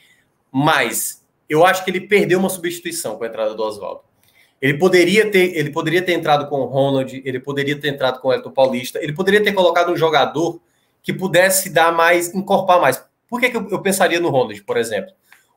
mas eu acho que ele perdeu uma substituição com a entrada do Oswaldo. Ele poderia ter entrado com o Ronald, ele poderia ter entrado com o Wellington Paulista, ele poderia ter colocado um jogador que pudesse dar mais, encorpar mais. Por que eu pensaria no Ronald, por exemplo?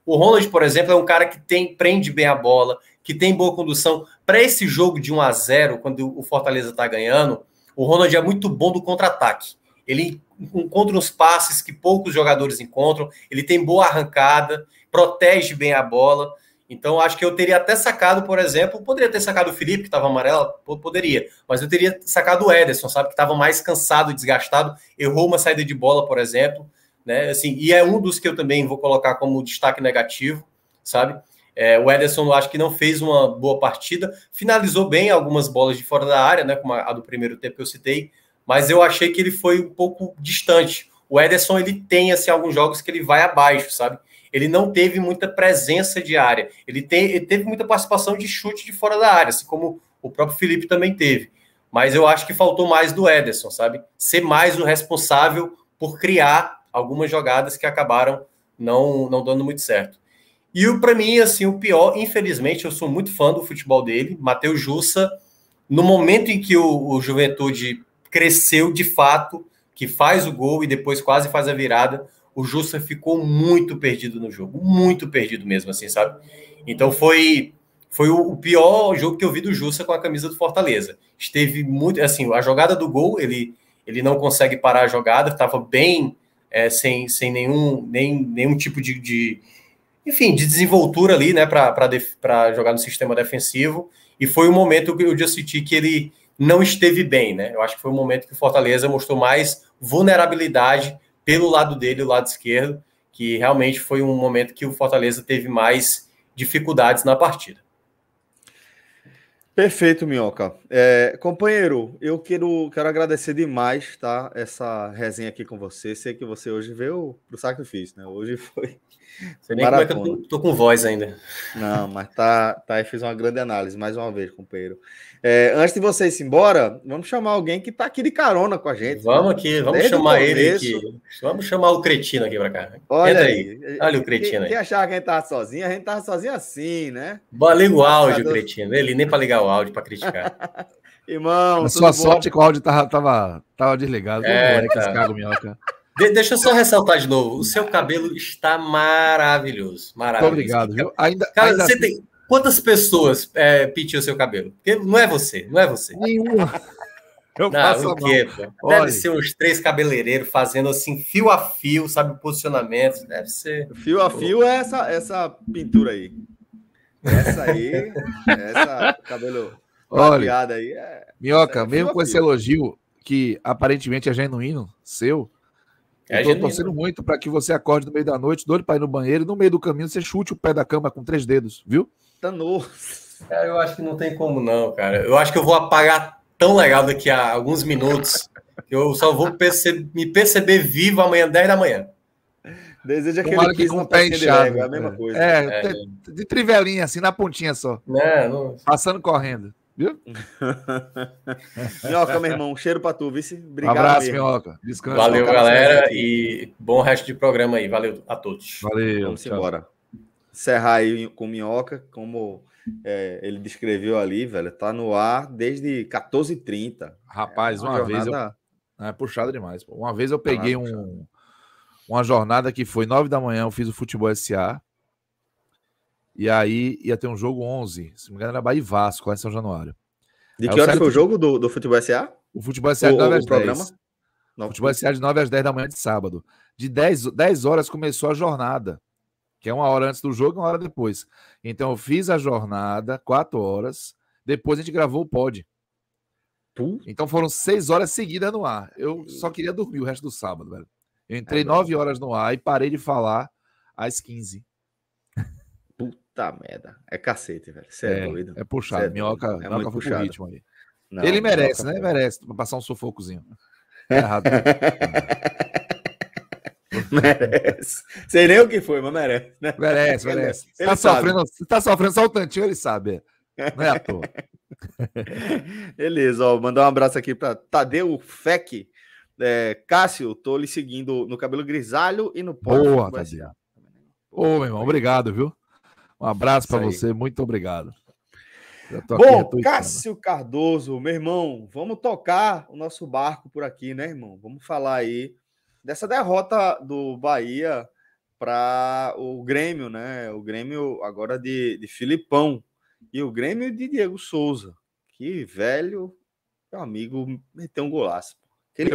O Ronald, por exemplo, é um cara que prende bem a bola, que tem boa condução. Para esse jogo de 1-0, quando o Fortaleza está ganhando, o Ronald é muito bom do contra-ataque. Ele encontra uns passes que poucos jogadores encontram, ele tem boa arrancada, protege bem a bola. Então, acho que eu teria até sacado, por exemplo, poderia ter sacado o Felipe, que estava amarelo, poderia, mas eu teria sacado o Ederson, sabe, que estava mais cansado, desgastado, errou uma saída de bola, por exemplo, né, assim, e é um dos que eu também vou colocar como destaque negativo, sabe, o Ederson eu acho que não fez uma boa partida, finalizou bem algumas bolas de fora da área, né, como a do primeiro tempo que eu citei, mas eu achei que ele foi um pouco distante. O Ederson, ele tem, assim, alguns jogos que ele vai abaixo, sabe, ele não teve muita presença de área, ele teve muita participação de chute de fora da área, assim como o próprio Felipe também teve, mas eu acho que faltou mais do Ederson, sabe, ser mais o responsável por criar algumas jogadas que acabaram não dando muito certo. E para mim, assim, o pior, infelizmente, eu sou muito fã do futebol dele, Matheus Jussa, no momento em que o Juventude cresceu de fato, que faz o gol e depois quase faz a virada, o Jussa ficou muito perdido no jogo, muito perdido mesmo, assim, sabe? Então foi o pior jogo que eu vi do Jussa com a camisa do Fortaleza. Esteve muito, assim, a jogada do gol, ele não consegue parar a jogada, estava bem sem nenhum tipo de desenvoltura ali, né, para jogar no sistema defensivo, e foi o momento que eu já senti que ele não esteve bem, né? Eu acho que foi o momento que o Fortaleza mostrou mais vulnerabilidade pelo lado dele, o lado esquerdo, que realmente foi um momento que o Fortaleza teve mais dificuldades na partida. Perfeito, Minhoca. Companheiro, eu quero agradecer demais, tá? Essa resenha aqui com você. Sei que você hoje veio pro sacrifício, né? Hoje foi. Sei nem maratona. Como é que eu tô com voz ainda. Não, mas tá. Fiz uma grande análise mais uma vez, companheiro. Antes de vocês ir embora, vamos chamar alguém que tá aqui de carona com a gente. Vamos, né? Aqui, vamos desde chamar ele aqui. Vamos chamar o cretino aqui para cá. Olha aí. Olha o cretino aí. Quem achava que a gente tava sozinho, a gente tava sozinho assim, né? Liga o áudio, cretino. Ele nem para ligar o áudio para criticar. Irmão, a sua sorte que o áudio tava desligado. Tá. Deixa eu só ressaltar de novo. O seu cabelo está maravilhoso. Maravilhoso. Muito obrigado, viu? Cara, você tem... Quantas pessoas pinteiam o seu cabelo? Porque não é você. Nenhuma. Eu Não, faço o a quê, mão. pô? Olha. Deve ser uns 3 cabeleireiros fazendo assim, fio a fio, sabe, posicionamento. Deve ser. Fio a fio é essa pintura aí. Essa aí, essa cabelo Olha, prateado aí, essa Minhoca, é fio mesmo a com esse fio. elogio, que aparentemente é genuíno, seu, eu É tô genuíno. torcendo muito para que você acorde no meio da noite, doido para ir no banheiro, e no meio do caminho você chute o pé da cama com 3 dedos, viu? Danou. Cara, eu acho que não tem como não, cara. Eu acho que eu vou apagar tão legal daqui a alguns minutos que eu só vou me perceber vivo amanhã, 10 da manhã. Deseja que Tomara ele que pise com numa o pé pecinha de inchado. Lego, é a mesma coisa. De trivelinha, assim, na pontinha só. Não. Passando correndo, viu? Minhoca, meu irmão, um cheiro pra tu, vice. Um Obrigado abraço, mesmo. Minhoca. Descansa. Valeu, Tocar nossa galera, resenha aqui. e bom resto de programa aí. Valeu a todos. Valeu. Vamos tchau. embora. Encerrar aí com Minhoca, como ele descreveu ali, velho. Tá no ar desde 14h30. Rapaz, uma vez eu... É puxado demais. Pô. Uma vez eu peguei uma jornada que foi 9 da manhã, eu fiz o Futebol SA. E aí ia ter um jogo 11. Se não me engano, era Bahia e Vasco, lá em São Januário. De que hora foi o jogo do Futebol SA? O Futebol SA de 9 às 10. Programa? O Futebol SA de 9 às 10 da manhã de sábado. De 10 horas começou a jornada, que é 1 hora antes do jogo e 1 hora depois. Então eu fiz a jornada, 4 horas. Depois a gente gravou o pod. Então foram 6 horas seguidas no ar. Eu só queria dormir o resto do sábado, velho. Eu entrei 9 horas no ar e parei de falar às 15. Puta merda. É cacete, velho. Você é doido. É puxado. Minhoca muito foi pro ritmo aí. Não, ele merece, Minhoca, né? Merece pra passar um sufocozinho. É errado. Merece. Sei nem o que foi, mas merece, né? Merece. Ele se tá sofrendo só o tantinho, ele sabe. Não é à toa. Beleza, ó. Mandar um abraço aqui para Tadeu Fec. Cássio, tô lhe seguindo no Cabelo Grisalho e no Pode. Boa, Tadeu. Ô, meu irmão, obrigado, viu? Um abraço para você, muito obrigado. Bom, Cássio Cardoso, meu irmão, vamos tocar o nosso barco por aqui, né, irmão? Vamos falar aí dessa derrota do Bahia para o Grêmio, né? O Grêmio agora de Filipão e o Grêmio de Diego Souza. Que velho, meu amigo, meteu um golaço.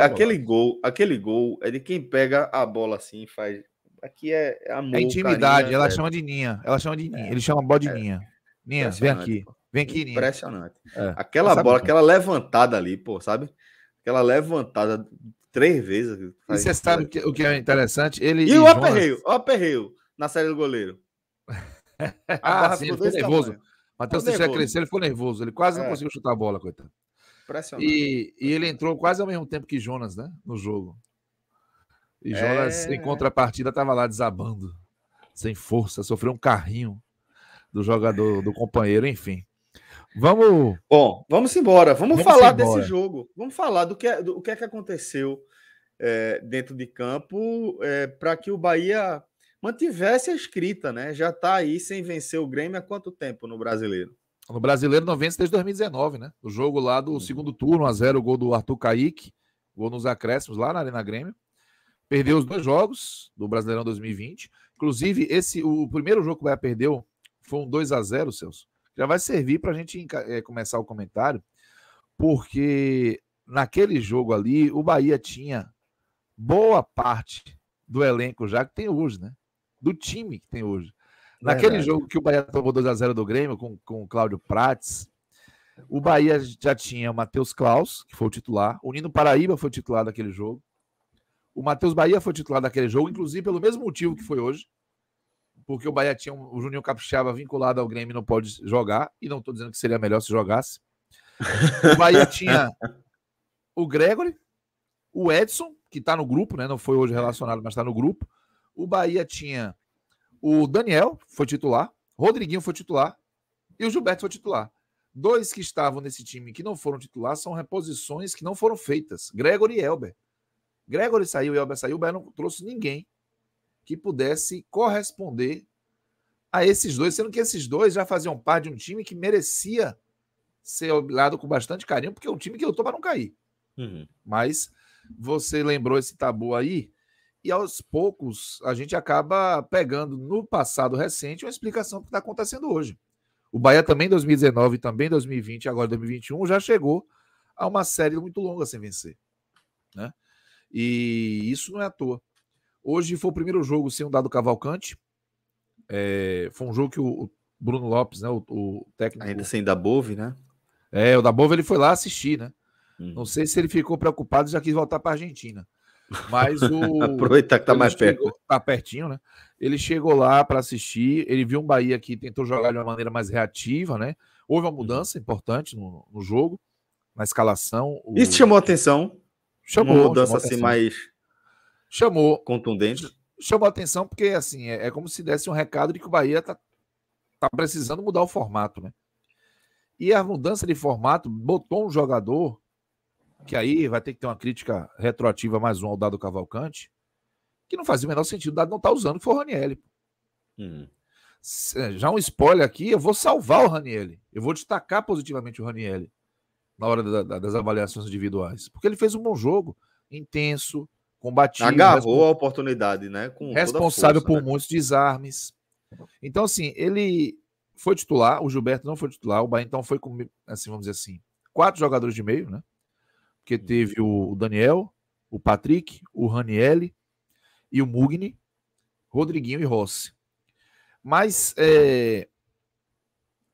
Aquele gol é de quem pega a bola assim e faz. Aqui é amor. É intimidade, carinho, ela chama de Ninha. Ela chama de Ninha. Ele chama a bola de Ninha. Ninha, vem aqui. Vem aqui, Ninha. Impressionante. Aquela bola, aquela levantada ali, pô, sabe? Aquela levantada 3 vezes. E você sabe o que é interessante? E o aperreio na série do goleiro. Sim, ele ficou nervoso. Matheus Teixeira cresceu, ele ficou nervoso. Ele quase não conseguiu chutar a bola, coitado. Impressionante. E ele entrou quase ao mesmo tempo que Jonas, né? No jogo. E Jonas, em contrapartida, estava lá desabando. Sem força, sofreu um carrinho do jogador, do companheiro, enfim. Vamos embora. Vamos falar desse jogo. Vamos falar do que é que aconteceu dentro de campo para que o Bahia mantivesse a escrita, né? Já está aí sem vencer o Grêmio há quanto tempo no Brasileiro? No Brasileiro não vence desde 2019, né? O jogo lá do segundo turno, 1-0, o gol do Arthur Kaique, gol nos acréscimos lá na Arena Grêmio. Perdeu os 2 jogos do Brasileirão 2020. Inclusive, o primeiro jogo que o Bahia perdeu foi um 2-0, Celso. Já vai servir para a gente começar o comentário, porque naquele jogo ali, o Bahia tinha boa parte do elenco já que tem hoje, né? Do time que tem hoje. Naquele jogo que o Bahia tomou 2-0 do Grêmio, com o Cláudio Prates, o Bahia já tinha o Matheus Klaus, que foi o titular, o Nino Paraíba foi o titular daquele jogo, o Matheus Bahia foi titular daquele jogo, inclusive pelo mesmo motivo que foi hoje, porque o Bahia tinha o Juninho Capixaba vinculado ao Grêmio e não pode jogar, e não estou dizendo que seria melhor se jogasse. O Bahia tinha o Gregory, o Edson, que está no grupo, né? Não foi hoje relacionado, mas está no grupo. O Bahia tinha o Daniel, foi titular, Rodriguinho foi titular e o Gilberto foi titular. 2 que estavam nesse time que não foram titular são reposições que não foram feitas. Gregory e Elber. Gregory saiu e Elber saiu, o Bahia não trouxe ninguém que pudesse corresponder a esses 2, sendo que esses 2 já faziam parte de um time que merecia ser olhado com bastante carinho, porque é um time que lutou para não cair. Mas você lembrou esse tabu aí, e aos poucos a gente acaba pegando no passado recente uma explicação do que está acontecendo hoje. O Bahia também em 2019, também em 2020, agora em 2021, já chegou a uma série muito longa sem vencer, né? E isso não é à toa. Hoje foi o primeiro jogo sem um Dado Cavalcante. Foi um jogo que o Bruno Lopes, né, o técnico... Ainda sem Dabove, né? O Dabove, ele foi lá assistir, né? Não sei se ele ficou preocupado e já quis voltar para a Argentina. Mas aproveitar que tá mais perto. Tá pertinho, né? Ele chegou lá para assistir, ele viu um Bahia que tentou jogar de uma maneira mais reativa, né? Houve uma mudança importante no jogo, na escalação. Isso chamou atenção? Uma mudança assim mais... Chamou. Contundente? Chamou atenção porque, assim, é como se desse um recado de que o Bahia tá precisando mudar o formato, né? E a mudança de formato botou um jogador, que aí vai ter que ter uma crítica retroativa mais um ao Dado Cavalcante, que não fazia o menor sentido o Dado não estar usando, que foi o Ranielli. Já um spoiler aqui, eu vou salvar o Ranielli. Eu vou destacar positivamente o Ranielli na hora das avaliações individuais. Porque ele fez um bom jogo, intenso, combativo. Agarrou a oportunidade, né? Com responsável toda a força, por muitos desarmes. Então, assim, ele foi titular, o Gilberto não foi titular, o Bahia então foi com, assim, vamos dizer assim, 4 jogadores de meio, né? Porque teve o Daniel, o Patrick, o Ranielli e o Mugni, Rodriguinho e Rossi. Mas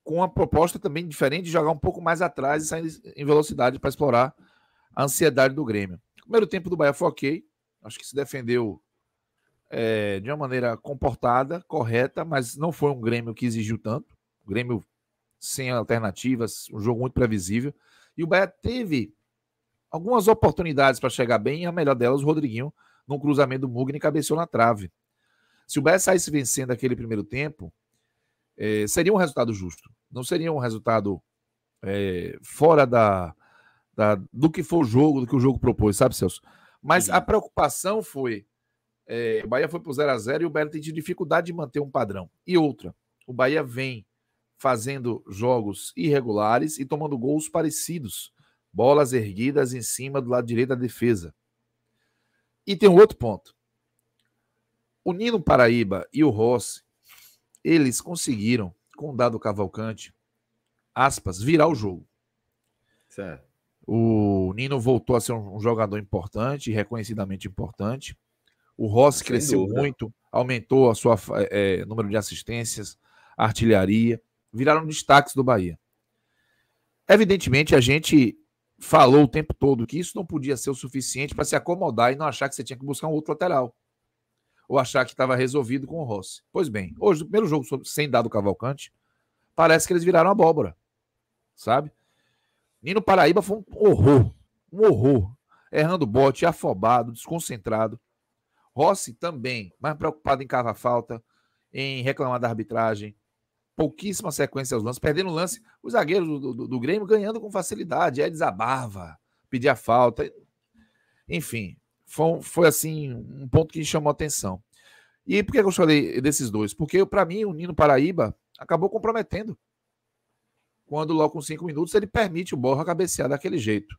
com a proposta também diferente de jogar um pouco mais atrás e sair em velocidade para explorar a ansiedade do Grêmio. O primeiro tempo do Bahia foi ok, acho que se defendeu de uma maneira comportada, correta, mas não foi um Grêmio que exigiu tanto. O Grêmio sem alternativas, um jogo muito previsível. E o Bahia teve algumas oportunidades para chegar bem, e a melhor delas, o Rodriguinho, num cruzamento do Mugni, cabeceou na trave. Se o Bahia saísse vencendo aquele primeiro tempo, seria um resultado justo. Não seria um resultado fora do que foi o jogo, do que o jogo propôs, sabe, Celso? Mas a preocupação foi... o Bahia foi para o 0x0 e o Bahia tem dificuldade de manter um padrão. E outra, o Bahia vem fazendo jogos irregulares e tomando gols parecidos. Bolas erguidas em cima do lado direito da defesa. E tem um outro ponto. O Nino Paraíba e o Rossi, eles conseguiram, com o Dado Cavalcante, aspas, virar o jogo. Certo. O Nino voltou a ser um jogador importante, reconhecidamente importante. O Rossi cresceu muito, aumentou a sua número de assistências, artilharia, viraram destaques do Bahia. Evidentemente, a gente falou o tempo todo que isso não podia ser o suficiente para se acomodar e não achar que você tinha que buscar um outro lateral. Ou achar que estava resolvido com o Rossi. Pois bem, hoje, no primeiro jogo sem Dado Cavalcante, parece que eles viraram abóbora, sabe? Nino Paraíba foi um horror. Errando bote, afobado, desconcentrado. Rossi também, mais preocupado em cavar falta, em reclamar da arbitragem. Pouquíssima sequência aos lances, perdendo o lance. Os zagueiros do Grêmio ganhando com facilidade. Aí desabava, pedia falta. Enfim, foi assim um ponto que chamou a atenção. E por que eu falei desses dois? Porque, para mim, o Nino Paraíba acabou comprometendo. Quando, logo com 5 minutos, ele permite o Borja cabecear daquele jeito.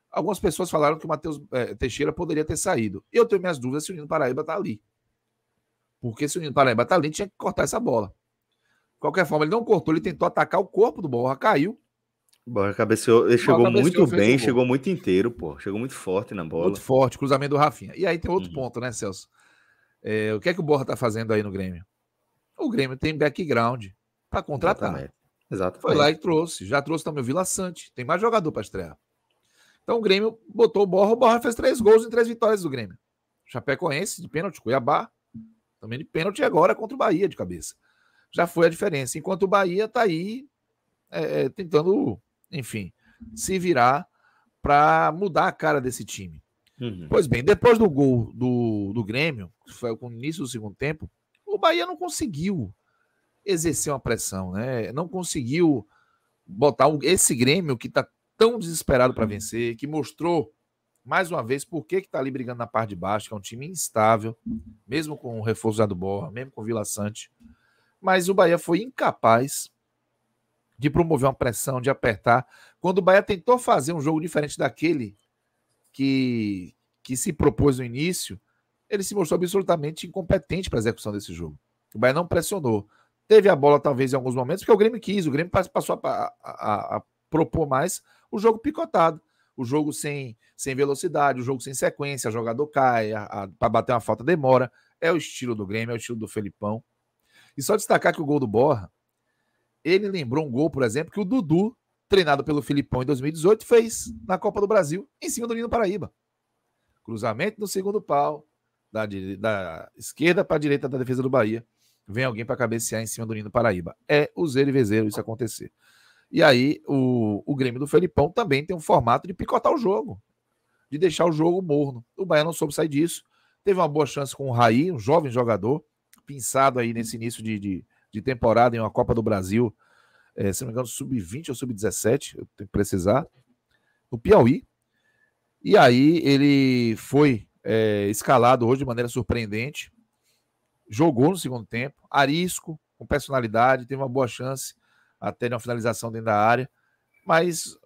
Algumas pessoas falaram que o Matheus Teixeira poderia ter saído. Eu tenho minhas dúvidas se o Nino Paraíba está ali. Porque se o Nino Paraíba está ali, tinha que cortar essa bola. De qualquer forma, ele não cortou, ele tentou atacar o corpo do Borja, caiu. O Borja cabeceou, ele chegou muito bem, chegou muito inteiro, pô. Chegou muito forte na bola. Muito forte, cruzamento do Rafinha. E aí tem outro ponto, né, Celso? O que é que o Borja tá fazendo aí no Grêmio? O Grêmio tem background para contratar. Exatamente. Foi lá e trouxe. Já trouxe também o Vila Sante. Tem mais jogador para estrear. Então o Grêmio botou o Borja fez 3 gols em 3 vitórias do Grêmio. Chapecoense, de pênalti, Cuiabá, também de pênalti, agora contra o Bahia de cabeça. Já foi a diferença. Enquanto o Bahia tá aí tentando, enfim, se virar para mudar a cara desse time. Pois bem, depois do gol do Grêmio, que foi com o início do segundo tempo, o Bahia não conseguiu exercer uma pressão, né? Não conseguiu botar esse Grêmio que está tão desesperado para vencer, que mostrou mais uma vez por que está ali brigando na parte de baixo, que é um time instável, mesmo com o reforço do Borja, mesmo com o Vila Sante. Mas o Bahia foi incapaz de promover uma pressão, de apertar. Quando o Bahia tentou fazer um jogo diferente daquele que se propôs no início, ele se mostrou absolutamente incompetente para a execução desse jogo. O Bahia não pressionou. Teve a bola, talvez, em alguns momentos, porque o Grêmio quis. O Grêmio passou a propor mais o jogo picotado. o jogo sem velocidade, o jogo sem sequência, o jogador cai, para bater uma falta demora. É o estilo do Grêmio, é o estilo do Felipão. E só destacar que o gol do Borja, ele lembrou um gol, por exemplo, que o Dudu, treinado pelo Felipão em 2018, fez na Copa do Brasil, em cima do Nino Paraíba. Cruzamento no segundo pau, da esquerda para a direita da defesa do Bahia. Vem alguém para cabecear em cima do Nino Paraíba. É o zero e vezeiro isso acontecer. E aí, o Grêmio do Felipão também tem um formato de picotar o jogo, de deixar o jogo morno. O Bahia não soube sair disso. Teve uma boa chance com o Raí, um jovem jogador, pinçado aí nesse início de temporada em uma Copa do Brasil, se não me engano, sub-20 ou sub-17, eu tenho que precisar, no Piauí. E aí ele foi escalado hoje de maneira surpreendente, jogou no segundo tempo, arisco, com personalidade, teve uma boa chance até na finalização dentro da área, mas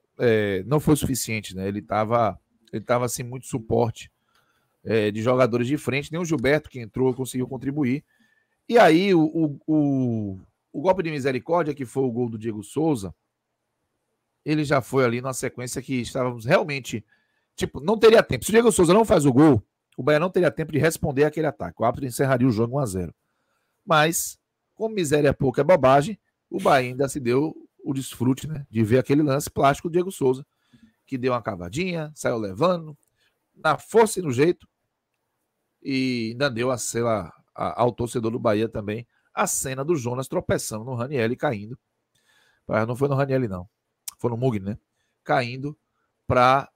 não foi suficiente, né? Ele estava sem muito suporte de jogadores de frente, nem o Gilberto que entrou conseguiu contribuir. E aí o golpe de misericórdia, que foi o gol do Diego Souza, ele já foi ali numa sequência que estávamos realmente, não teria tempo. Se o Diego Souza não faz o gol, o Bahia não teria tempo de responder àquele ataque. O árbitro encerraria o jogo 1-0. Mas, como miséria pouca é bobagem, o Bahia ainda se deu o desfrute, né, de ver aquele lance plástico do Diego Souza, que deu uma cavadinha, saiu levando, na força e no jeito, e ainda deu ao torcedor do Bahia também a cena do Jonas tropeçando no Raniel e caindo. Não foi no Raniel, não. Foi no Mugni, né? Caindo para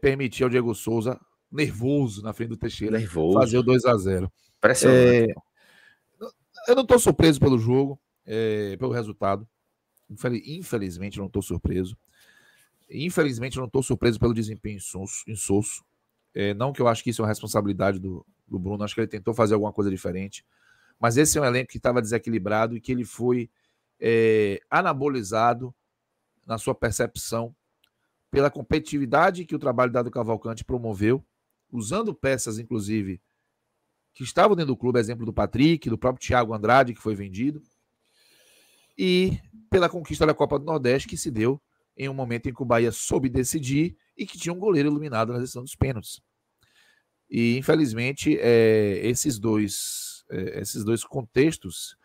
permitir ao Diego Souza, nervoso na frente do Teixeira, fazer o 2-0. Impressionante. Eu não estou surpreso pelo jogo, pelo resultado. Infelizmente, não estou surpreso. Infelizmente, não estou surpreso pelo desempenho insosso. Não que eu acho que isso é uma responsabilidade do Bruno, acho que ele tentou fazer alguma coisa diferente. Mas esse é um elenco que estava desequilibrado e que ele foi anabolizado na sua percepção pela competitividade que o trabalho dado Cavalcante promoveu, usando peças, inclusive, que estavam dentro do clube, exemplo do Patrick, do próprio Thiago Andrade, que foi vendido, e pela conquista da Copa do Nordeste, que se deu em um momento em que o Bahia soube decidir e que tinha um goleiro iluminado na decisão dos pênaltis. E, infelizmente, esses dois contextos,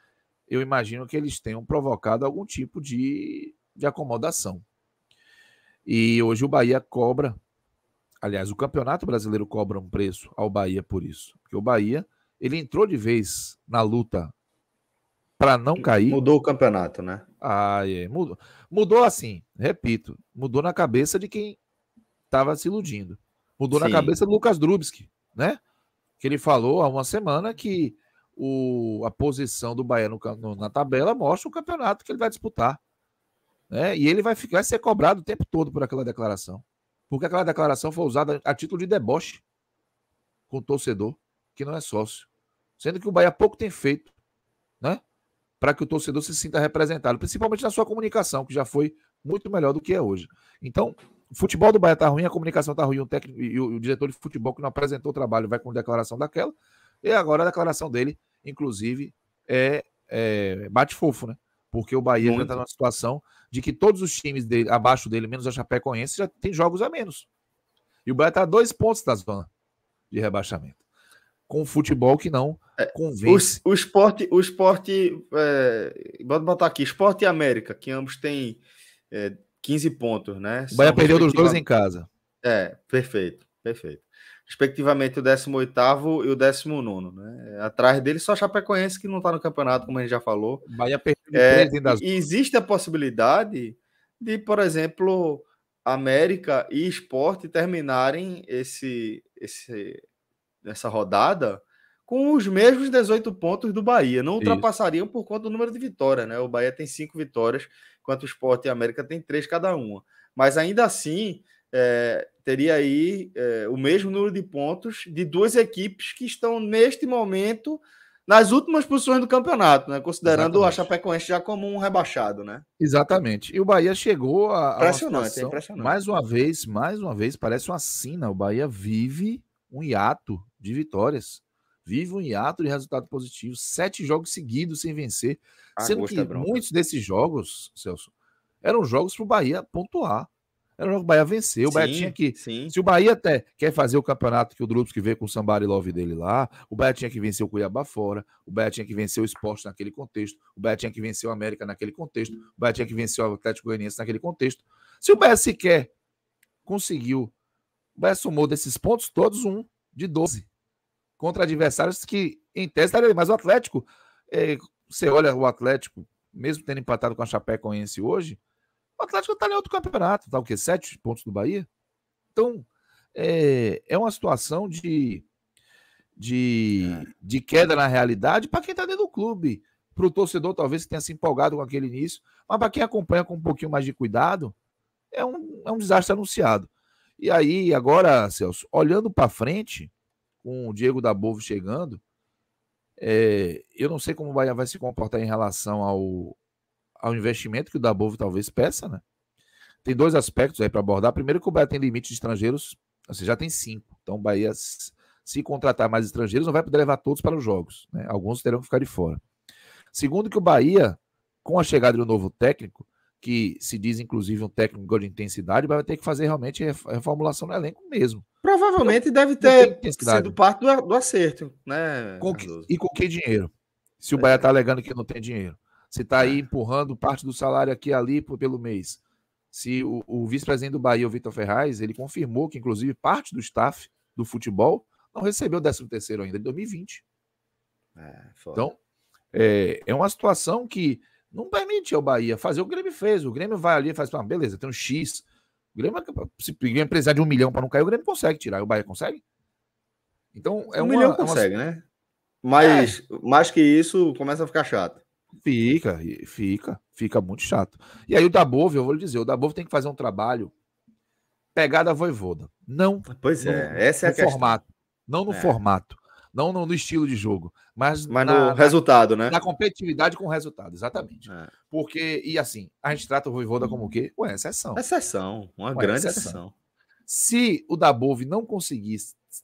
eu imagino que eles tenham provocado algum tipo de acomodação. E hoje o Bahia cobra, aliás, o Campeonato Brasileiro cobra um preço ao Bahia por isso. Porque o Bahia, ele entrou de vez na luta para não cair. Mudou o campeonato, né? Mudou assim, repito, mudou na cabeça de quem estava se iludindo. Mudou na cabeça do Lucas Drubski, né? Que ele falou há uma semana que a posição do Bahia na tabela mostra o campeonato que ele vai disputar. Né? E ele vai ser cobrado o tempo todo por aquela declaração. Porque aquela declaração foi usada a título de deboche com o torcedor, que não é sócio. Sendo que o Bahia pouco tem feito, né? Para que o torcedor se sinta representado, principalmente na sua comunicação, que já foi muito melhor do que é hoje. Então, o futebol do Bahia está ruim, a comunicação está ruim, o técnico e o diretor de futebol que não apresentou o trabalho vai com declaração daquela, e agora a declaração dele, inclusive, bate fofo, né? Porque o Bahia já está numa situação de que todos os times dele, abaixo dele, menos a Chapecoense, já tem jogos a menos. E o Bahia está a 2 pontos da zona de rebaixamento. Com um futebol que não convence. O esporte, vamos botar aqui, Esporte e América, que ambos têm 15 pontos, né? O Bahia perdeu dos dois em casa. Perfeito. Respectivamente o 18º e o 19º, né? Atrás dele só a Chapecoense, que não está no campeonato, como a gente já falou. O Bahia perdeu de 3 dentro das... E existe a possibilidade de, por exemplo, América e Sport terminarem essa rodada com os mesmos 18 pontos do Bahia. Não ultrapassariam por conta do número de vitórias, né? O Bahia tem 5 vitórias, enquanto o Sport e a América tem 3 cada uma. Mas ainda assim, teria aí o mesmo número de pontos de duas equipes que estão, neste momento, nas últimas posições do campeonato, né? Considerando a Chapecoense já como um rebaixado, né? Exatamente. E o Bahia chegou a impressionante, impressionante. Mais uma vez, parece uma sina. O Bahia vive um hiato de vitórias. Vive um hiato de resultado positivo. 7 jogos seguidos sem vencer. Sendo que muitos desses jogos, Celso, eram jogos para o Bahia pontuar. Era um jogo que o Bahia venceu. O Bahia tinha que... Se o Bahia até quer fazer o campeonato que o Drupski veio com o Somebody Love dele lá, o Bahia tinha que vencer o Cuiabá fora, o Bahia tinha que vencer o Sport naquele contexto, o Bahia tinha que vencer o América naquele contexto, o Bahia tinha que vencer o Atlético Goianiense naquele contexto. Se o Bahia sequer conseguiu, o Bahia somou desses pontos todos 1 de 12 contra adversários que, em tese, estaria ali. Mas o Atlético, você olha o Atlético, mesmo tendo empatado com a Chapecoense hoje, o Atlético está em outro campeonato, está o quê? 7 pontos do Bahia? Então, é uma situação de queda na realidade para quem está dentro do clube. Para o torcedor, talvez, que tenha se empolgado com aquele início, mas para quem acompanha com um pouquinho mais de cuidado, é um desastre anunciado. E aí, agora, Celso, olhando para frente, com o Diego Dabove chegando, eu não sei como o Bahia vai se comportar em relação ao investimento que o Dabove talvez peça, né? Tem 2 aspectos aí para abordar. Primeiro, que o Bahia tem limite de estrangeiros, você já tem 5. Então, o Bahia, se contratar mais estrangeiros, não vai poder levar todos para os jogos, né? Alguns terão que ficar de fora. Segundo, que o Bahia, com a chegada do novo técnico, que se diz inclusive um técnico de intensidade, vai ter que fazer realmente a reformulação no elenco mesmo. Provavelmente deve ter sido parte do acerto, né? E com que dinheiro? Se o Bahia está alegando que não tem dinheiro. Se está aí empurrando parte do salário aqui e ali pelo mês. Se o vice-presidente do Bahia, o Vitor Ferraz, ele confirmou que, inclusive, parte do staff do futebol não recebeu o 13º ainda, de 2020. Então, é uma situação que não permite ao Bahia fazer o que o Grêmio fez. O Grêmio vai ali e faz, beleza, tem um X. O Grêmio, se o Grêmio precisar de 1 milhão para não cair, o Grêmio consegue tirar. O Bahia consegue? Então, 1 milhão consegue, né? Mas mais que isso, começa a ficar chato. Fica muito chato. E aí o Dabove, eu vou lhe dizer, o Dabove tem que fazer um trabalho pegada Voivoda. Não. Essa é a formato. Não no formato. Não no estilo de jogo. Mas no resultado, né? Na competitividade com o resultado, exatamente. Porque, e assim, a gente trata o Voivoda como o quê? Exceção. Exceção. Uma grande exceção. Se o Dabove não conseguir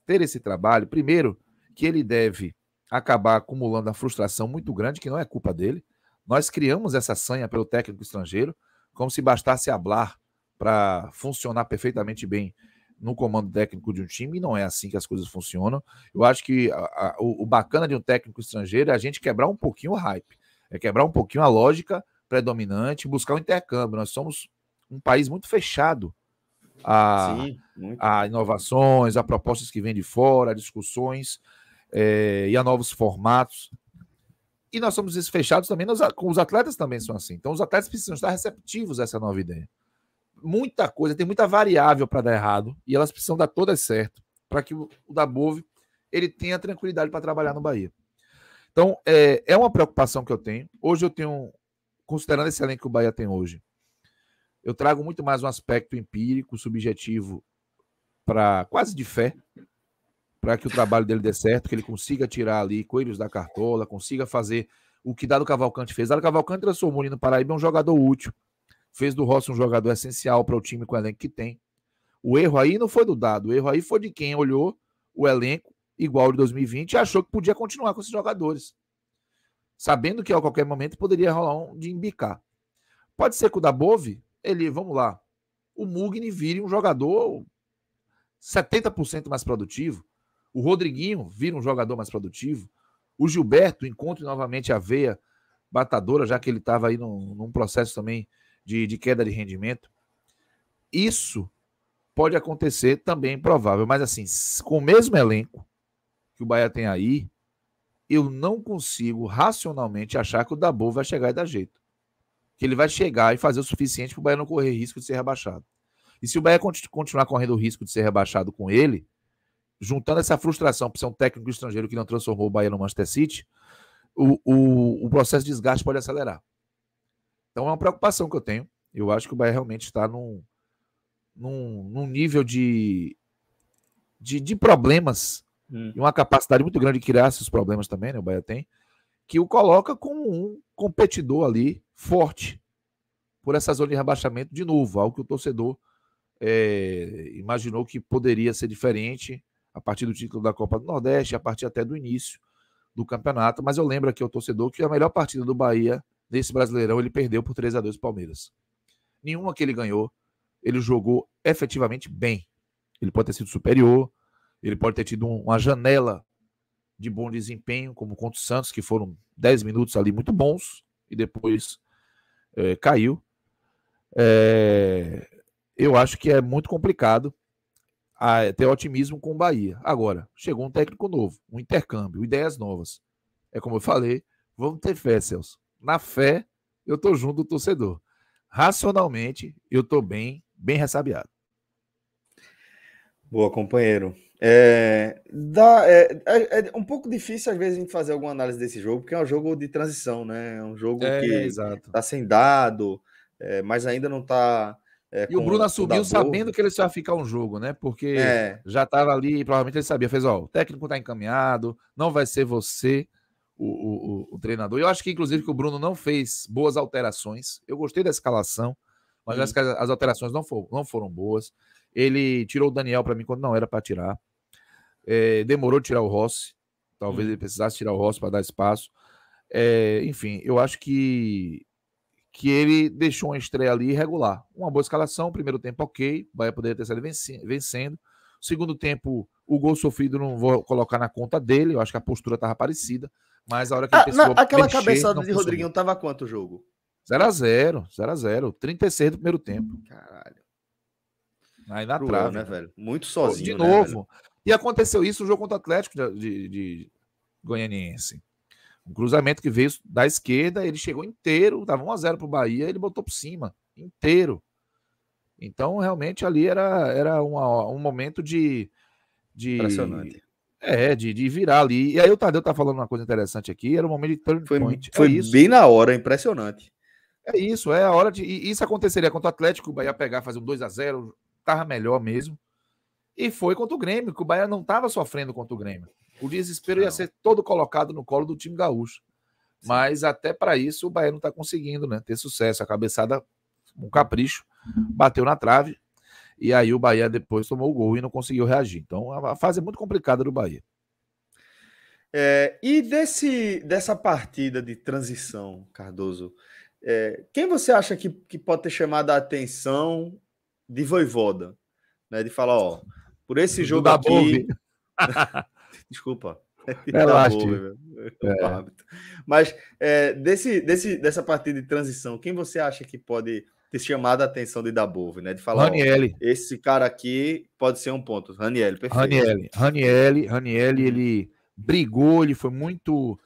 ter esse trabalho, primeiro, que ele deve acabar acumulando a frustração muito grande, que não é culpa dele. Nós criamos essa sanha pelo técnico estrangeiro, como se bastasse hablar para funcionar perfeitamente bem no comando técnico de um time, e não é assim que as coisas funcionam. Eu acho que o bacana de um técnico estrangeiro é a gente quebrar um pouquinho o hype, é quebrar um pouquinho a lógica predominante, buscar o intercâmbio. Nós somos um país muito fechado a inovações, a propostas que vêm de fora, a discussões e a novos formatos. E nós somos fechados também, com os atletas também são assim. Então os atletas precisam estar receptivos a essa nova ideia. Muita coisa, tem muita variável para dar errado, e elas precisam dar todas certo, para que o Dabove ele tenha tranquilidade para trabalhar no Bahia. Então, é uma preocupação que eu tenho. Hoje eu tenho, considerando esse elenco que o Bahia tem hoje, eu trago muito mais um aspecto empírico, subjetivo, para quase de fé, para que o trabalho dele dê certo, que ele consiga tirar ali coelhos da cartola, consiga fazer o que Dado Cavalcante fez. Dado Cavalcante transformou o Nino Paraíba em um jogador útil, fez do Rossi um jogador essencial para o time com o elenco que tem. O erro aí não foi do Dado, o erro aí foi de quem olhou o elenco igual de 2020 e achou que podia continuar com esses jogadores, sabendo que a qualquer momento poderia rolar um de embicar. Pode ser que o Dabove, vamos lá, o Mugni vire um jogador 70% mais produtivo, o Rodriguinho vira um jogador mais produtivo, o Gilberto encontre novamente a veia batadora, já que ele estava aí num processo também de queda de rendimento. Isso pode acontecer também, provável, mas assim, com o mesmo elenco que o Bahia tem aí, eu não consigo racionalmente achar que o Dabove vai chegar e dar jeito. Que ele vai chegar e fazer o suficiente para o Bahia não correr risco de ser rebaixado. E se o Bahia continuar correndo o risco de ser rebaixado com ele, juntando essa frustração por ser um técnico estrangeiro que não transformou o Bahia no Manchester City, o processo de desgaste pode acelerar. Então é uma preocupação que eu tenho. Eu acho que o Bahia realmente está num nível de problemas e uma capacidade muito grande de criar esses problemas também, né? O Bahia tem, que o coloca como um competidor ali forte por essa zona de rebaixamento de novo, algo que o torcedor imaginou que poderia ser diferente a partir do título da Copa do Nordeste, a partir até do início do campeonato, mas eu lembro aqui ao torcedor que a melhor partida do Bahia nesse Brasileirão ele perdeu por 3-2 Palmeiras. Nenhuma que ele ganhou ele jogou efetivamente bem. Ele pode ter sido superior, ele pode ter tido uma janela de bom desempenho, como contra o Santos, que foram 10 minutos ali muito bons, e depois caiu. Eu acho que é muito complicado ter otimismo com o Bahia. Agora, chegou um técnico novo, um intercâmbio, ideias novas. É como eu falei, vamos ter fé, Celso. Na fé, eu tô junto do torcedor. Racionalmente, eu tô bem ressabiado. Boa, companheiro. Um pouco difícil, às vezes, a gente fazer alguma análise desse jogo, porque é um jogo de transição, né? É um jogo que está sem dado, mas ainda não está. E o Bruno assumiu sabendo que ele só ia ficar um jogo, né? Porque já estava ali, provavelmente ele sabia, o técnico está encaminhado, não vai ser você o treinador. Eu acho que, inclusive, que o Bruno não fez boas alterações. Eu gostei da escalação, mas acho que as alterações não foram boas. Ele tirou o Daniel para mim quando não era para tirar. Demorou de tirar o Rossi. Talvez ele precisasse tirar o Rossi para dar espaço. Enfim, eu acho que ele deixou uma estreia ali irregular. Uma boa escalação, primeiro tempo ok, o Bahia poderia ter saído vencendo. Segundo tempo, o gol sofrido não vou colocar na conta dele, eu acho que a postura estava parecida, mas a hora que ele precisou aquela cabeçada de Rodriguinho estava quanto o jogo? 0-0, 36 do primeiro tempo. Caralho. Aí na trave, né, velho? Muito sozinho, de novo. Né, e aconteceu isso no jogo contra o Atlético de Goianiense. Um cruzamento que veio da esquerda, ele chegou inteiro, dava 1-0 pro Bahia, ele botou por cima, inteiro. Então, realmente, ali era um momento de impressionante. De virar ali. E aí o Tadeu tá falando uma coisa interessante aqui, era um momento de turn point. Foi bem na hora, impressionante. É isso, é a hora de... E isso aconteceria contra o Atlético, o Bahia pegar, fazer um 2-0, tava melhor mesmo. E foi contra o Grêmio, que o Bahia não tava sofrendo contra o Grêmio. O desespero ia ser todo colocado no colo do time gaúcho. Sim. Mas até para isso o Bahia não está conseguindo, né, ter sucesso. A cabeçada, um capricho, bateu na trave. E aí o Bahia depois tomou o gol e não conseguiu reagir. Então a fase é muito complicada do Bahia. E dessa partida de transição, Cardoso, quem você acha que pode ter chamado a atenção de Vojvoda? Né, de falar, por esse jogo aqui... Desculpa. Mas dessa partida de transição, quem você acha que pode ter chamado a atenção de Dabove, né? De falar, Ranieri. Esse cara aqui pode ser um ponto. Ranieri, perfeito. Ranieri, ele brigou, ele foi muito,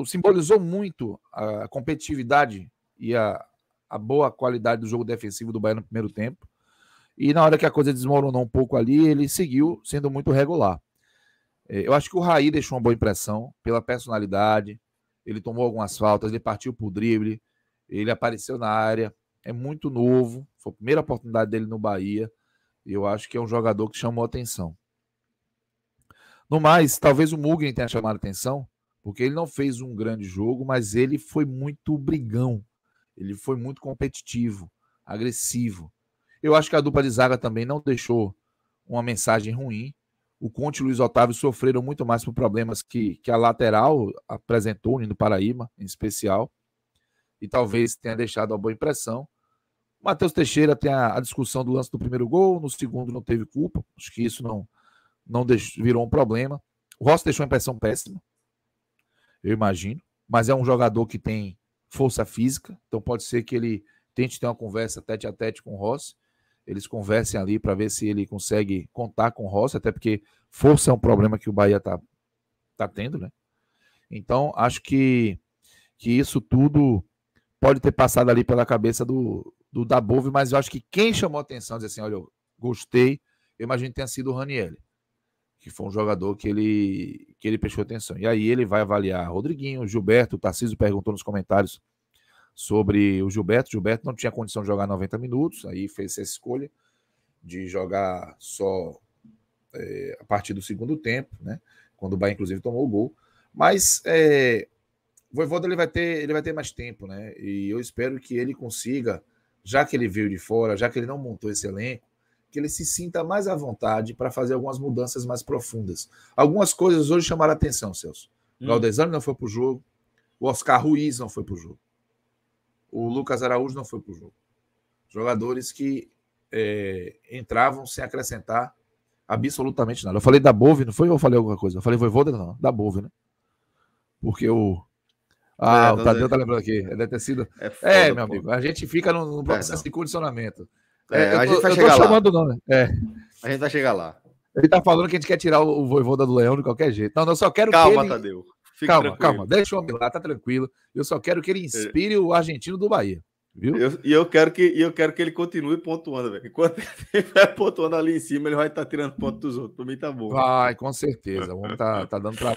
simbolizou muito a competitividade e a boa qualidade do jogo defensivo do Bahia no primeiro tempo. E na hora que a coisa desmoronou um pouco ali, ele seguiu sendo muito regular. Eu acho que o Raí deixou uma boa impressão pela personalidade, ele tomou algumas faltas, ele partiu pro drible, ele apareceu na área, é muito novo, foi a primeira oportunidade dele no Bahia, e eu acho que é um jogador que chamou atenção. No mais, talvez o Mugni tenha chamado atenção, porque ele não fez um grande jogo, mas ele foi muito brigão, ele foi muito competitivo, agressivo. Eu acho que a dupla de zaga também não deixou uma mensagem ruim. O Conte e o Luiz Otávio sofreram muito mais por problemas que a lateral apresentou, o Nino Paraíba, em especial, e talvez tenha deixado uma boa impressão. O Matheus Teixeira tem a discussão do lance do primeiro gol, no segundo não teve culpa, acho que isso não virou um problema. O Rossi deixou uma impressão péssima, eu imagino, mas é um jogador que tem força física, então pode ser que ele tente ter uma conversa tete a tete com o Rossi, eles conversem ali para ver se ele consegue contar com o Rossi, até porque força é um problema que o Bahia tá tendo, né? Então, acho que isso tudo pode ter passado ali pela cabeça do Dabove, mas eu acho que quem chamou a atenção, dizer assim, olha, eu gostei, eu imagino que tenha sido o Ranieri, que foi um jogador que ele prestou atenção. E aí ele vai avaliar Rodriguinho, o Gilberto, o Tarcísio perguntou nos comentários sobre o Gilberto. O Gilberto não tinha condição de jogar 90 minutos, aí fez essa escolha de jogar só a partir do segundo tempo, né? Quando o Bahia, inclusive, tomou o gol. Mas o Vojvoda ele vai ter mais tempo, né? E eu espero que ele consiga, já que ele veio de fora, já que ele não montou esse elenco, que ele se sinta mais à vontade para fazer algumas mudanças mais profundas. Algumas coisas hoje chamaram a atenção, Celso. O Galdesani não foi para o jogo, o Oscar Ruiz não foi para o jogo, o Lucas Araújo não foi para o jogo. Jogadores que entravam sem acrescentar absolutamente nada. Eu falei da Bove, não foi? Ou eu falei alguma coisa? Eu falei Vojvoda, não, da Bove, né? Porque o Tadeu tá lembrando aqui. Deve ter sido. Foda, meu amigo. A gente fica no processo de condicionamento. A gente vai chegar lá. Nome. A gente vai chegar lá. Ele tá falando que a gente quer tirar o Vojvoda do Leão de qualquer jeito. Não, eu só quero que ele... Tadeu. Calma. Deixa o homem lá, tá tranquilo. Eu só quero que ele inspire o argentino do Bahia. Viu? Eu quero que ele continue pontuando, velho. Enquanto ele vai pontuando ali em cima, ele vai estar tirando ponto dos outros. Pra mim tá bom. Vai, com certeza. O homem tá dando pra...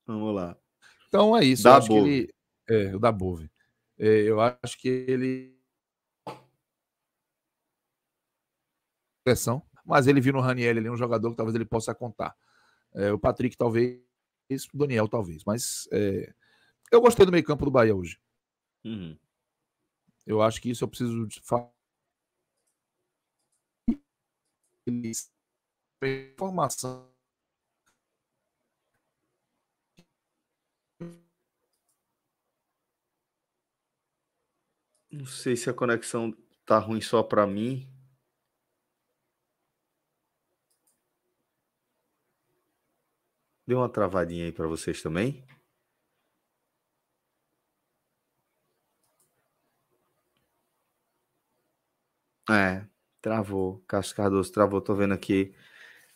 Vamos lá. Então é isso. Eu acho que ele... o da Bove. Eu acho que ele... Mas ele viu no Raniel ali um jogador que talvez ele possa contar. O Patrick talvez, o Daniel talvez. Mas eu gostei do meio campo do Bahia hoje. Uhum. Eu acho que isso eu preciso falar. Informação. Não sei se a conexão tá ruim só para mim. Deu uma travadinha aí para vocês também? Travou. Cássio Cardoso travou. Tô vendo aqui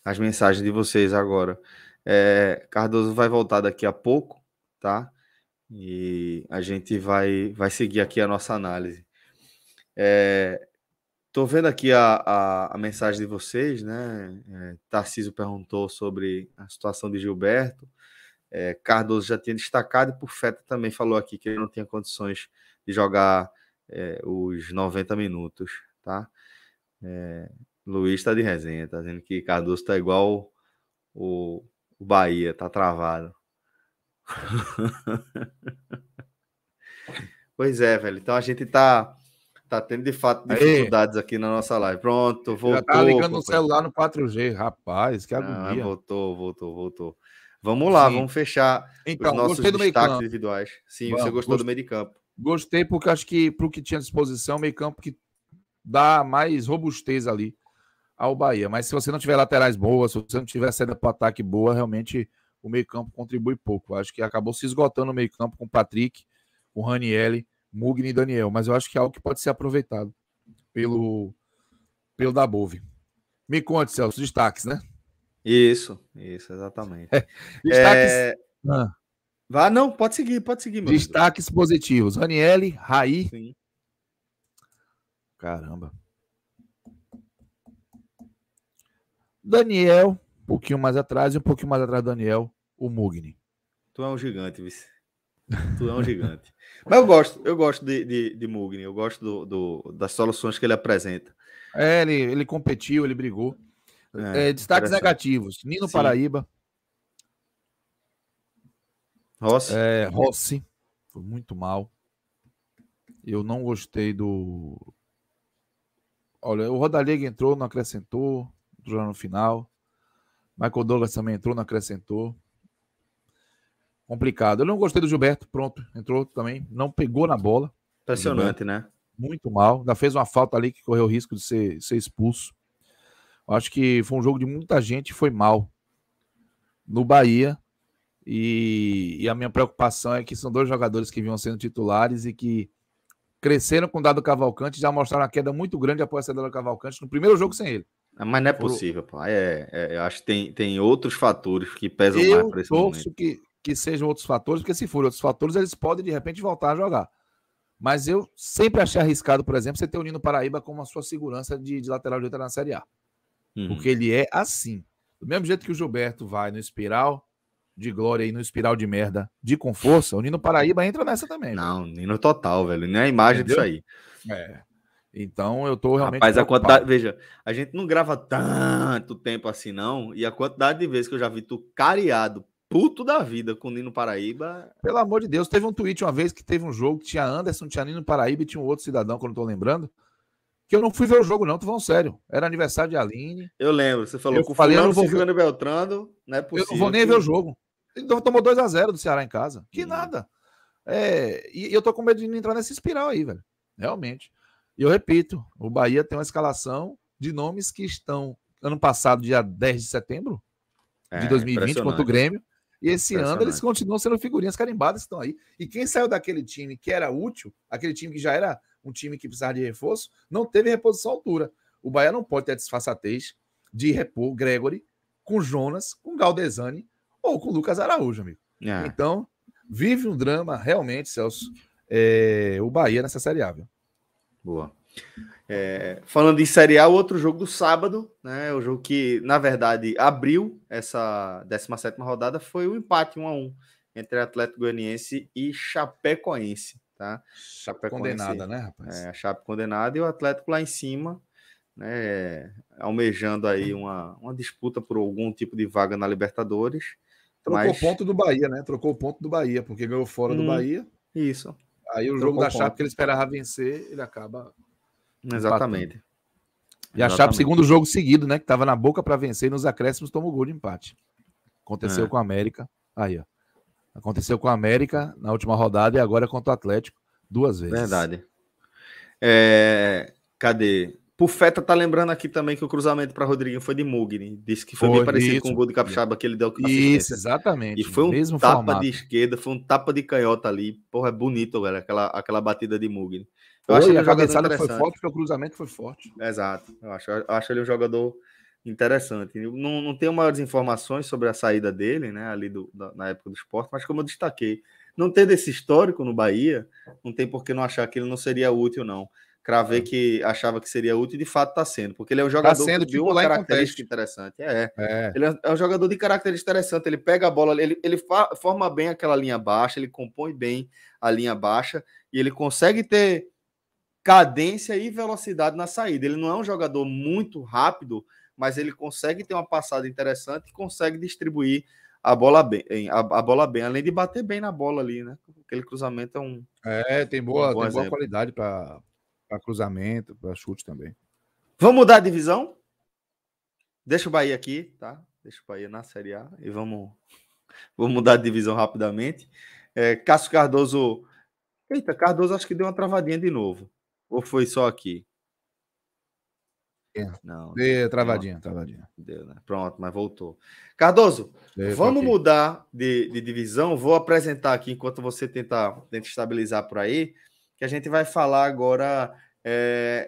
as mensagens de vocês agora. Cardoso vai voltar daqui a pouco, tá? E a gente vai seguir aqui a nossa análise. Tô vendo aqui a mensagem de vocês, né? Tarcísio perguntou sobre a situação de Gilberto. Cardoso já tinha destacado e por Feta também falou aqui que ele não tinha condições de jogar os 90 minutos, tá? Luiz tá de resenha, tá dizendo que Cardoso tá igual o Bahia, tá travado. Pois é, velho. Então a gente tá tendo de fato dificuldades aqui na nossa live. Pronto, voltou. Já tá ligando no celular no 4G, rapaz, que agonia. Voltou. Vamos lá, vamos fechar os nossos destaques individuais. Sim, você gostou do meio de campo? Gostei porque acho que pro que tinha à disposição, meio campo que dá mais robustez ali ao Bahia. Mas se você não tiver laterais boas, se você não tiver saída para ataque boa, realmente o meio-campo contribui pouco. Acho que acabou se esgotando o meio-campo com o Patrick, com o Raniel, Mugni e Daniel. Mas eu acho que é algo que pode ser aproveitado pelo Dabove. Me conte, Celso, destaques, né? Isso, exatamente. Destaques. Não, pode seguir, meu destaques amigo. Positivos. Raniel, Raí. Sim. Caramba. Daniel, um pouquinho mais atrás, e um pouquinho mais atrás do Daniel, o Mugni. Tu é um gigante, vice. Tu é um gigante. Mas eu gosto de Mugni, eu gosto das soluções que ele apresenta. Ele competiu, ele brigou. Destaques negativos. Nino Paraíba. Rossi. Foi muito mal. Eu não gostei do... Olha, o Rodallega entrou, não acrescentou. Entrou no final. Michael Douglas também entrou, não acrescentou. Complicado. Eu não gostei do Gilberto, pronto. Entrou também. Não pegou na bola. Impressionante, né? Muito mal. Ainda fez uma falta ali que correu o risco de ser expulso. Eu acho que foi um jogo de muita gente, foi mal no Bahia. E a minha preocupação é que são dois jogadores que vinham sendo titulares e que cresceram com o Dado Cavalcante, já mostraram uma queda muito grande após a saída do Cavalcante no primeiro jogo sem ele. Mas não é possível, pô. Eu acho que tem outros fatores que pesam mais para esse momento. Eu torço que sejam outros fatores, porque se forem outros fatores, eles podem de repente voltar a jogar. Mas eu sempre achei arriscado, por exemplo, você ter o Nino Paraíba como a sua segurança de lateral direito na Série A. Porque ele é assim. Do mesmo jeito que o Gilberto vai no espiral de glória e no espiral de merda com força, o Nino Paraíba entra nessa também. Não, velho. Nino total, velho. Nem a imagem disso aí. Então eu tô realmente... Rapaz, a quantidade... Veja, a gente não grava tanto tempo assim, não. E a quantidade de vezes que eu já vi tu cariado, puto da vida com o Nino Paraíba... Pelo amor de Deus, teve um tweet uma vez que teve um jogo que tinha Anderson, tinha Nino Paraíba e tinha um outro cidadão, que eu não tô lembrando, que eu não fui ver o jogo não, tô falando sério. Era aniversário de Aline. Eu lembro, você falou que o Fulano Ciclano Beltrano, não é possível. Eu não vou nem ver o jogo. Ele tomou 2-0 do Ceará em casa. Que nada. E eu tô com medo de não entrar nessa espiral aí, velho. Realmente. E eu repito, o Bahia tem uma escalação de nomes que estão, ano passado, dia 10 de setembro de 2020, contra o Grêmio, e esse ano eles continuam sendo figurinhas carimbadas que estão aí. E quem saiu daquele time que era útil, aquele time que já era um time que precisava de reforço, não teve reposição à altura. O Bahia não pode ter a disfarçatez de repor Gregory com Jonas, com Galdesani ou com Lucas Araújo, amigo. Então, vive um drama realmente, Celso, o Bahia nessa Série A, viu? Boa. Falando em Série A, o outro jogo do sábado, né? O jogo que, na verdade, abriu essa 17ª rodada foi o empate 1-1 entre Atlético Goianiense e Chapecoense, tá? Chape condenada, né, rapaz? A Chape condenada e o Atlético lá em cima, né? Almejando aí uma disputa por algum tipo de vaga na Libertadores. Trocou o ponto do Bahia, né? Trocou o ponto do Bahia, porque ganhou fora do Bahia. Isso. Aí o jogo da Chape que ele esperava vencer, ele acaba exatamente. Empatando. E a Chape, segundo jogo seguido, né? Que estava na boca para vencer e nos acréscimos tomou gol de empate. Aconteceu com a América. Aí, ó. Aconteceu com a América na última rodada e agora contra o Atlético 2 vezes. Verdade. Cadê? Pufeta tá lembrando aqui também que o cruzamento para Rodriguinho foi de Mugni. Disse que foi bem parecido com o gol de Capixaba que ele deu assistência. Isso, exatamente. E foi um tapa de esquerda, foi um tapa de canhota ali. Porra, é bonito, velho, aquela batida de Mugni. Eu acho que a cabeçada foi forte, porque o cruzamento foi forte. Exato. Eu acho ele um jogador interessante. Não tenho maiores informações sobre a saída dele, né, ali na época do Sport, mas como eu destaquei, não ter desse histórico no Bahia, não tem por que não achar que ele não seria útil, não. Cravei que achava que seria útil e de fato está sendo, porque ele é um jogador que de uma característica interessante. Ele é um jogador de característica interessante, ele pega a bola, ele forma bem aquela linha baixa, ele compõe bem a linha baixa e ele consegue ter cadência e velocidade na saída. Ele não é um jogador muito rápido, mas ele consegue ter uma passada interessante e consegue distribuir a bola bem, além de bater bem na bola ali, né? Aquele cruzamento é um... tem boa qualidade para cruzamento, para chute também. Vamos mudar a divisão? Deixa o Bahia aqui, tá? Deixa o Bahia na Série A e vamos mudar de divisão rapidamente. Cássio Cardoso... Eita, Cardoso acho que deu uma travadinha de novo. Ou foi só aqui? Não. Travadinha. Deu, né? Pronto, mas voltou. Cardoso, vamos mudar de divisão. Vou apresentar aqui, enquanto você tenta estabilizar por aí, que a gente vai falar agora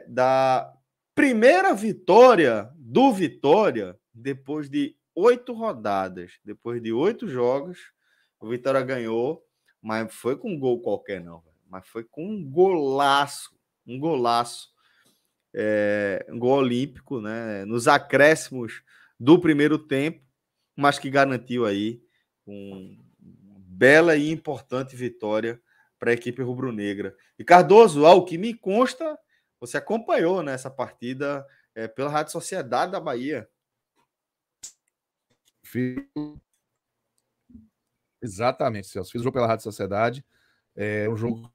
da primeira vitória do Vitória depois de 8 rodadas. Depois de 8 jogos, o Vitória ganhou, mas foi com um gol qualquer, não. Mas foi com um golaço. Um golaço. Um gol olímpico, né? Nos acréscimos do primeiro tempo, mas que garantiu aí uma bela e importante vitória para a equipe rubro-negra. E Cardoso, ao que me consta, você acompanhou nessa partida pela Rádio Sociedade da Bahia. Exatamente, Celso. Fiz o jogo pela Rádio Sociedade. Um jogo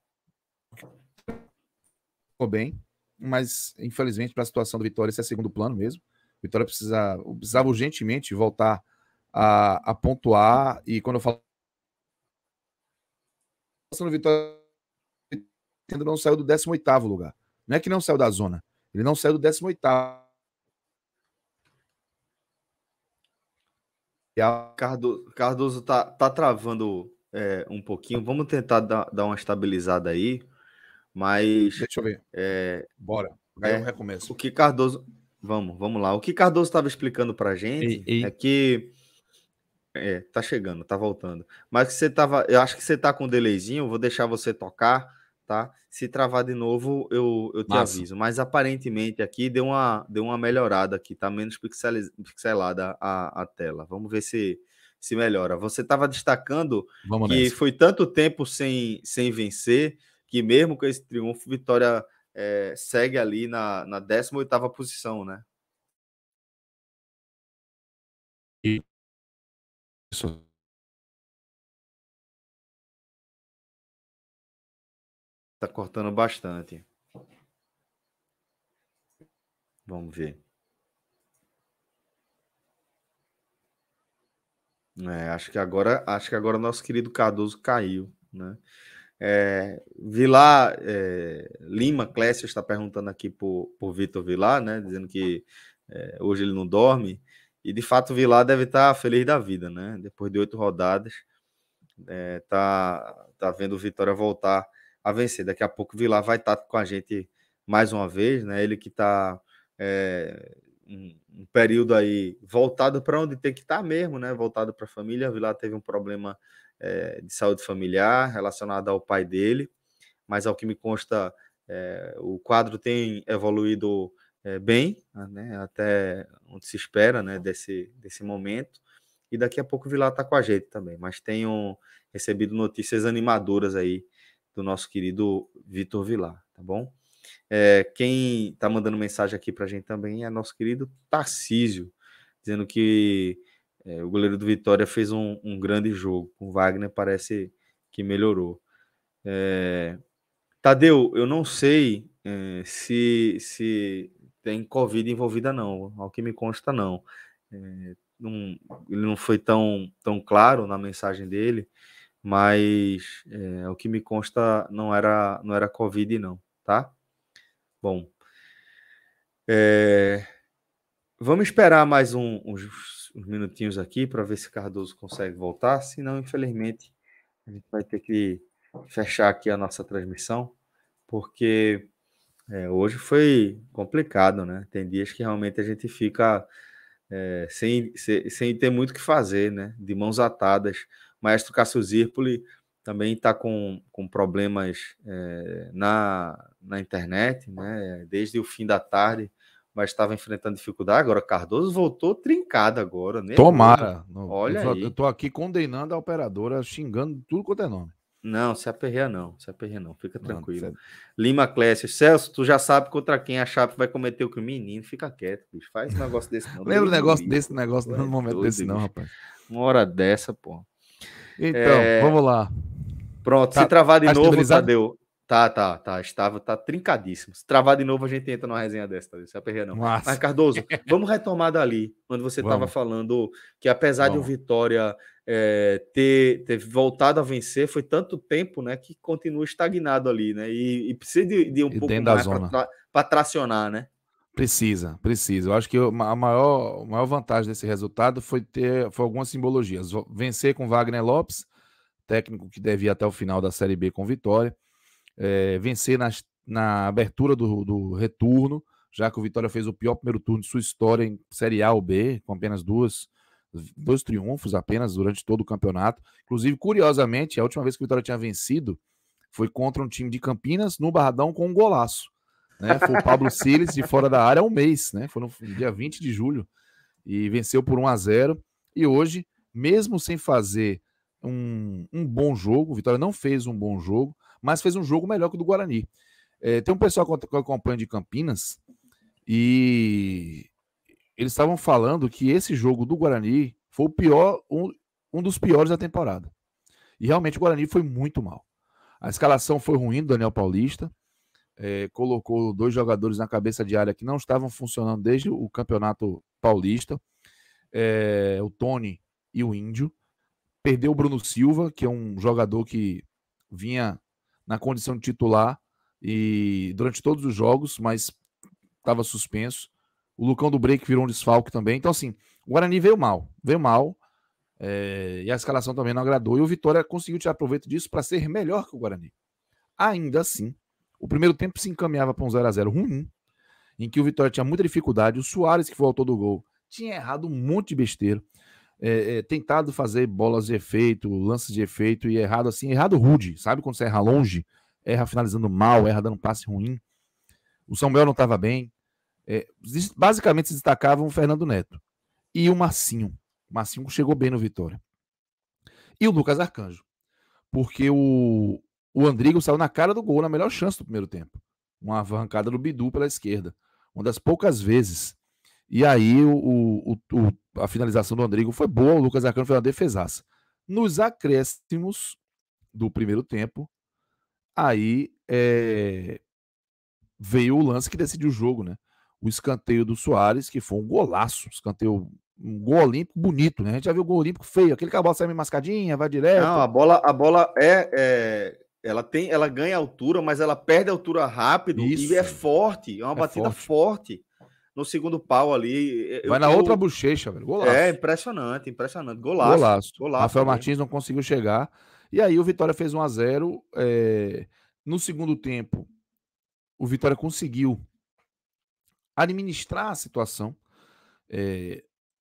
ficou bem, mas infelizmente para a situação do Vitória, esse é segundo plano mesmo. O Vitória precisava urgentemente voltar a pontuar, e quando eu falo do Vitória, ainda não saiu do 18º lugar. Não é que não saiu da zona, ele não saiu do 18º. Cardoso tá travando um pouquinho. Vamos tentar dar uma estabilizada aí, mas... Deixa eu ver. Bora. Aí eu recomeço. O que Cardoso... Vamos lá. O que Cardoso estava explicando pra gente é que... tá chegando, tá voltando. Mas que eu acho que você tá com um delayzinho, vou deixar você tocar, tá? Se travar de novo, eu te aviso. Mas aparentemente aqui deu uma melhorada aqui, tá menos pixelada a tela. Vamos ver se melhora. Você estava destacando que foi tanto tempo sem vencer, que mesmo com esse triunfo, Vitória segue ali na 18ª posição, né? Isso. Tá cortando bastante. Vamos ver. Acho que agora nosso querido Cardoso caiu, né? Vilar Lima Clécio está perguntando aqui por Vitor Vilar, né? Dizendo que hoje ele não dorme. E de fato o Vilar deve estar feliz da vida, né? Depois de 8 rodadas, tá vendo o Vitória voltar a vencer. Daqui a pouco o Vilar vai estar com a gente mais uma vez, né? Ele que está um período aí voltado para onde tem que estar mesmo, né? Voltado para a família. O Vilar teve um problema de saúde familiar relacionado ao pai dele, mas ao que me consta, o quadro tem evoluído bem, né? Até onde se espera, né? Desse momento. E daqui a pouco o Vilar está com a gente também, mas tenho recebido notícias animadoras aí do nosso querido Vitor Vilar, tá bom? Quem está mandando mensagem aqui para a gente também é nosso querido Tarcísio, dizendo que o goleiro do Vitória fez um grande jogo. O Wagner parece que melhorou. Tadeu, eu não sei se tem Covid envolvida, não. Ao que me consta, não. Ele não foi tão claro na mensagem dele, mas ao que me consta, não era Covid, não, tá? Bom, vamos esperar mais uns minutinhos aqui para ver se Cardoso consegue voltar, senão, infelizmente, a gente vai ter que fechar aqui a nossa transmissão, porque hoje foi complicado, né? Tem dias que realmente a gente fica sem ter muito o que fazer, né? De mãos atadas. O maestro Cássio Zirpoli também está com problemas na internet, né? Desde o fim da tarde, mas estava enfrentando dificuldade. Agora, Cardoso voltou trincado agora, né? Tomara. Olha aí. Eu tô aqui condenando a operadora, xingando tudo quanto é nome. Não, se aperreia não, fica tranquilo. Não, Lima Clécio, Celso, tu já sabe contra quem a Chape vai cometer o crime. Menino, fica quieto, bicho, faz um negócio desse não. Lembra desse negócio no momento desse não, rapaz. Uma hora dessa, pô. Então, vamos lá. Pronto, se travar de novo, Tadeu. Tá trincadíssimo. Se travar de novo, a gente entra numa resenha dessa, Tadeu, se aperreia não. Mas, Cardoso, vamos retomar dali, onde você estava falando que apesar de o Vitória ter voltado a vencer, foi tanto tempo, né, que continua estagnado ali, né, e precisa de um pouco mais para tracionar, né? Precisa. Eu acho que a maior vantagem desse resultado foi algumas simbologias. Vencer com Wagner Lopes, técnico que devia até o final da Série B com Vitória, vencer na abertura do retorno, já que o Vitória fez o pior primeiro turno de sua história em Série A ou B, com apenas dois triunfos apenas durante todo o campeonato. Inclusive, curiosamente, a última vez que o Vitória tinha vencido foi contra um time de Campinas, no Barradão, com um golaço. Né? Foi o Pablo Siles, de fora da área, há um mês, né? Foi no dia 20 de julho, e venceu por 1-0. E hoje, mesmo sem fazer um bom jogo, o Vitória não fez um bom jogo, mas fez um jogo melhor que o do Guarani. Tem um pessoal que eu acompanho de Campinas, e eles estavam falando que esse jogo do Guarani foi o pior, um dos piores da temporada. E realmente o Guarani foi muito mal. A escalação foi ruim do Daniel Paulista, colocou 2 jogadores na cabeça de área que não estavam funcionando desde o Campeonato Paulista, o Tony e o Índio. Perdeu o Bruno Silva, que é um jogador que vinha na condição de titular e durante todos os jogos, mas estava suspenso. O Lucão do Break virou um desfalque também. Então, assim, o Guarani veio mal. E a escalação também não agradou. E o Vitória conseguiu tirar proveito disso para ser melhor que o Guarani. Ainda assim, o primeiro tempo se encaminhava para um 0-0 ruim, em que o Vitória tinha muita dificuldade. O Soares, que foi o autor do gol, tinha errado um monte de besteira. Tentado fazer bolas de efeito, lances de efeito, e errado rude. Sabe quando você erra longe? Erra finalizando mal, erra dando passe ruim. O Samuel não estava bem. Basicamente se destacavam o Fernando Neto e o Marcinho. O Marcinho chegou bem no Vitória. E o Lucas Arcanjo. Porque o Andrigo saiu na cara do gol, na melhor chance do primeiro tempo. Uma arrancada do Bidu pela esquerda. Uma das poucas vezes. E aí a finalização do Andrigo foi boa, o Lucas Arcanjo fez uma defesaça. Nos acréscimos do primeiro tempo, aí veio o lance que decidiu o jogo, né? O escanteio do Soares, que foi um golaço, um gol olímpico bonito, né? A gente já viu o gol olímpico feio, aquele que a bola sai meio mascadinha, vai direto. Não, a bola ela ganha altura, mas ela perde altura rápido. Isso. E é forte, é uma batida forte no segundo pau ali. Vai na outra bochecha, velho. Golaço. É impressionante. Golaço. Rafael Martins não conseguiu chegar. E aí o Vitória fez 1-0. No segundo tempo, o Vitória conseguiu administrar a situação.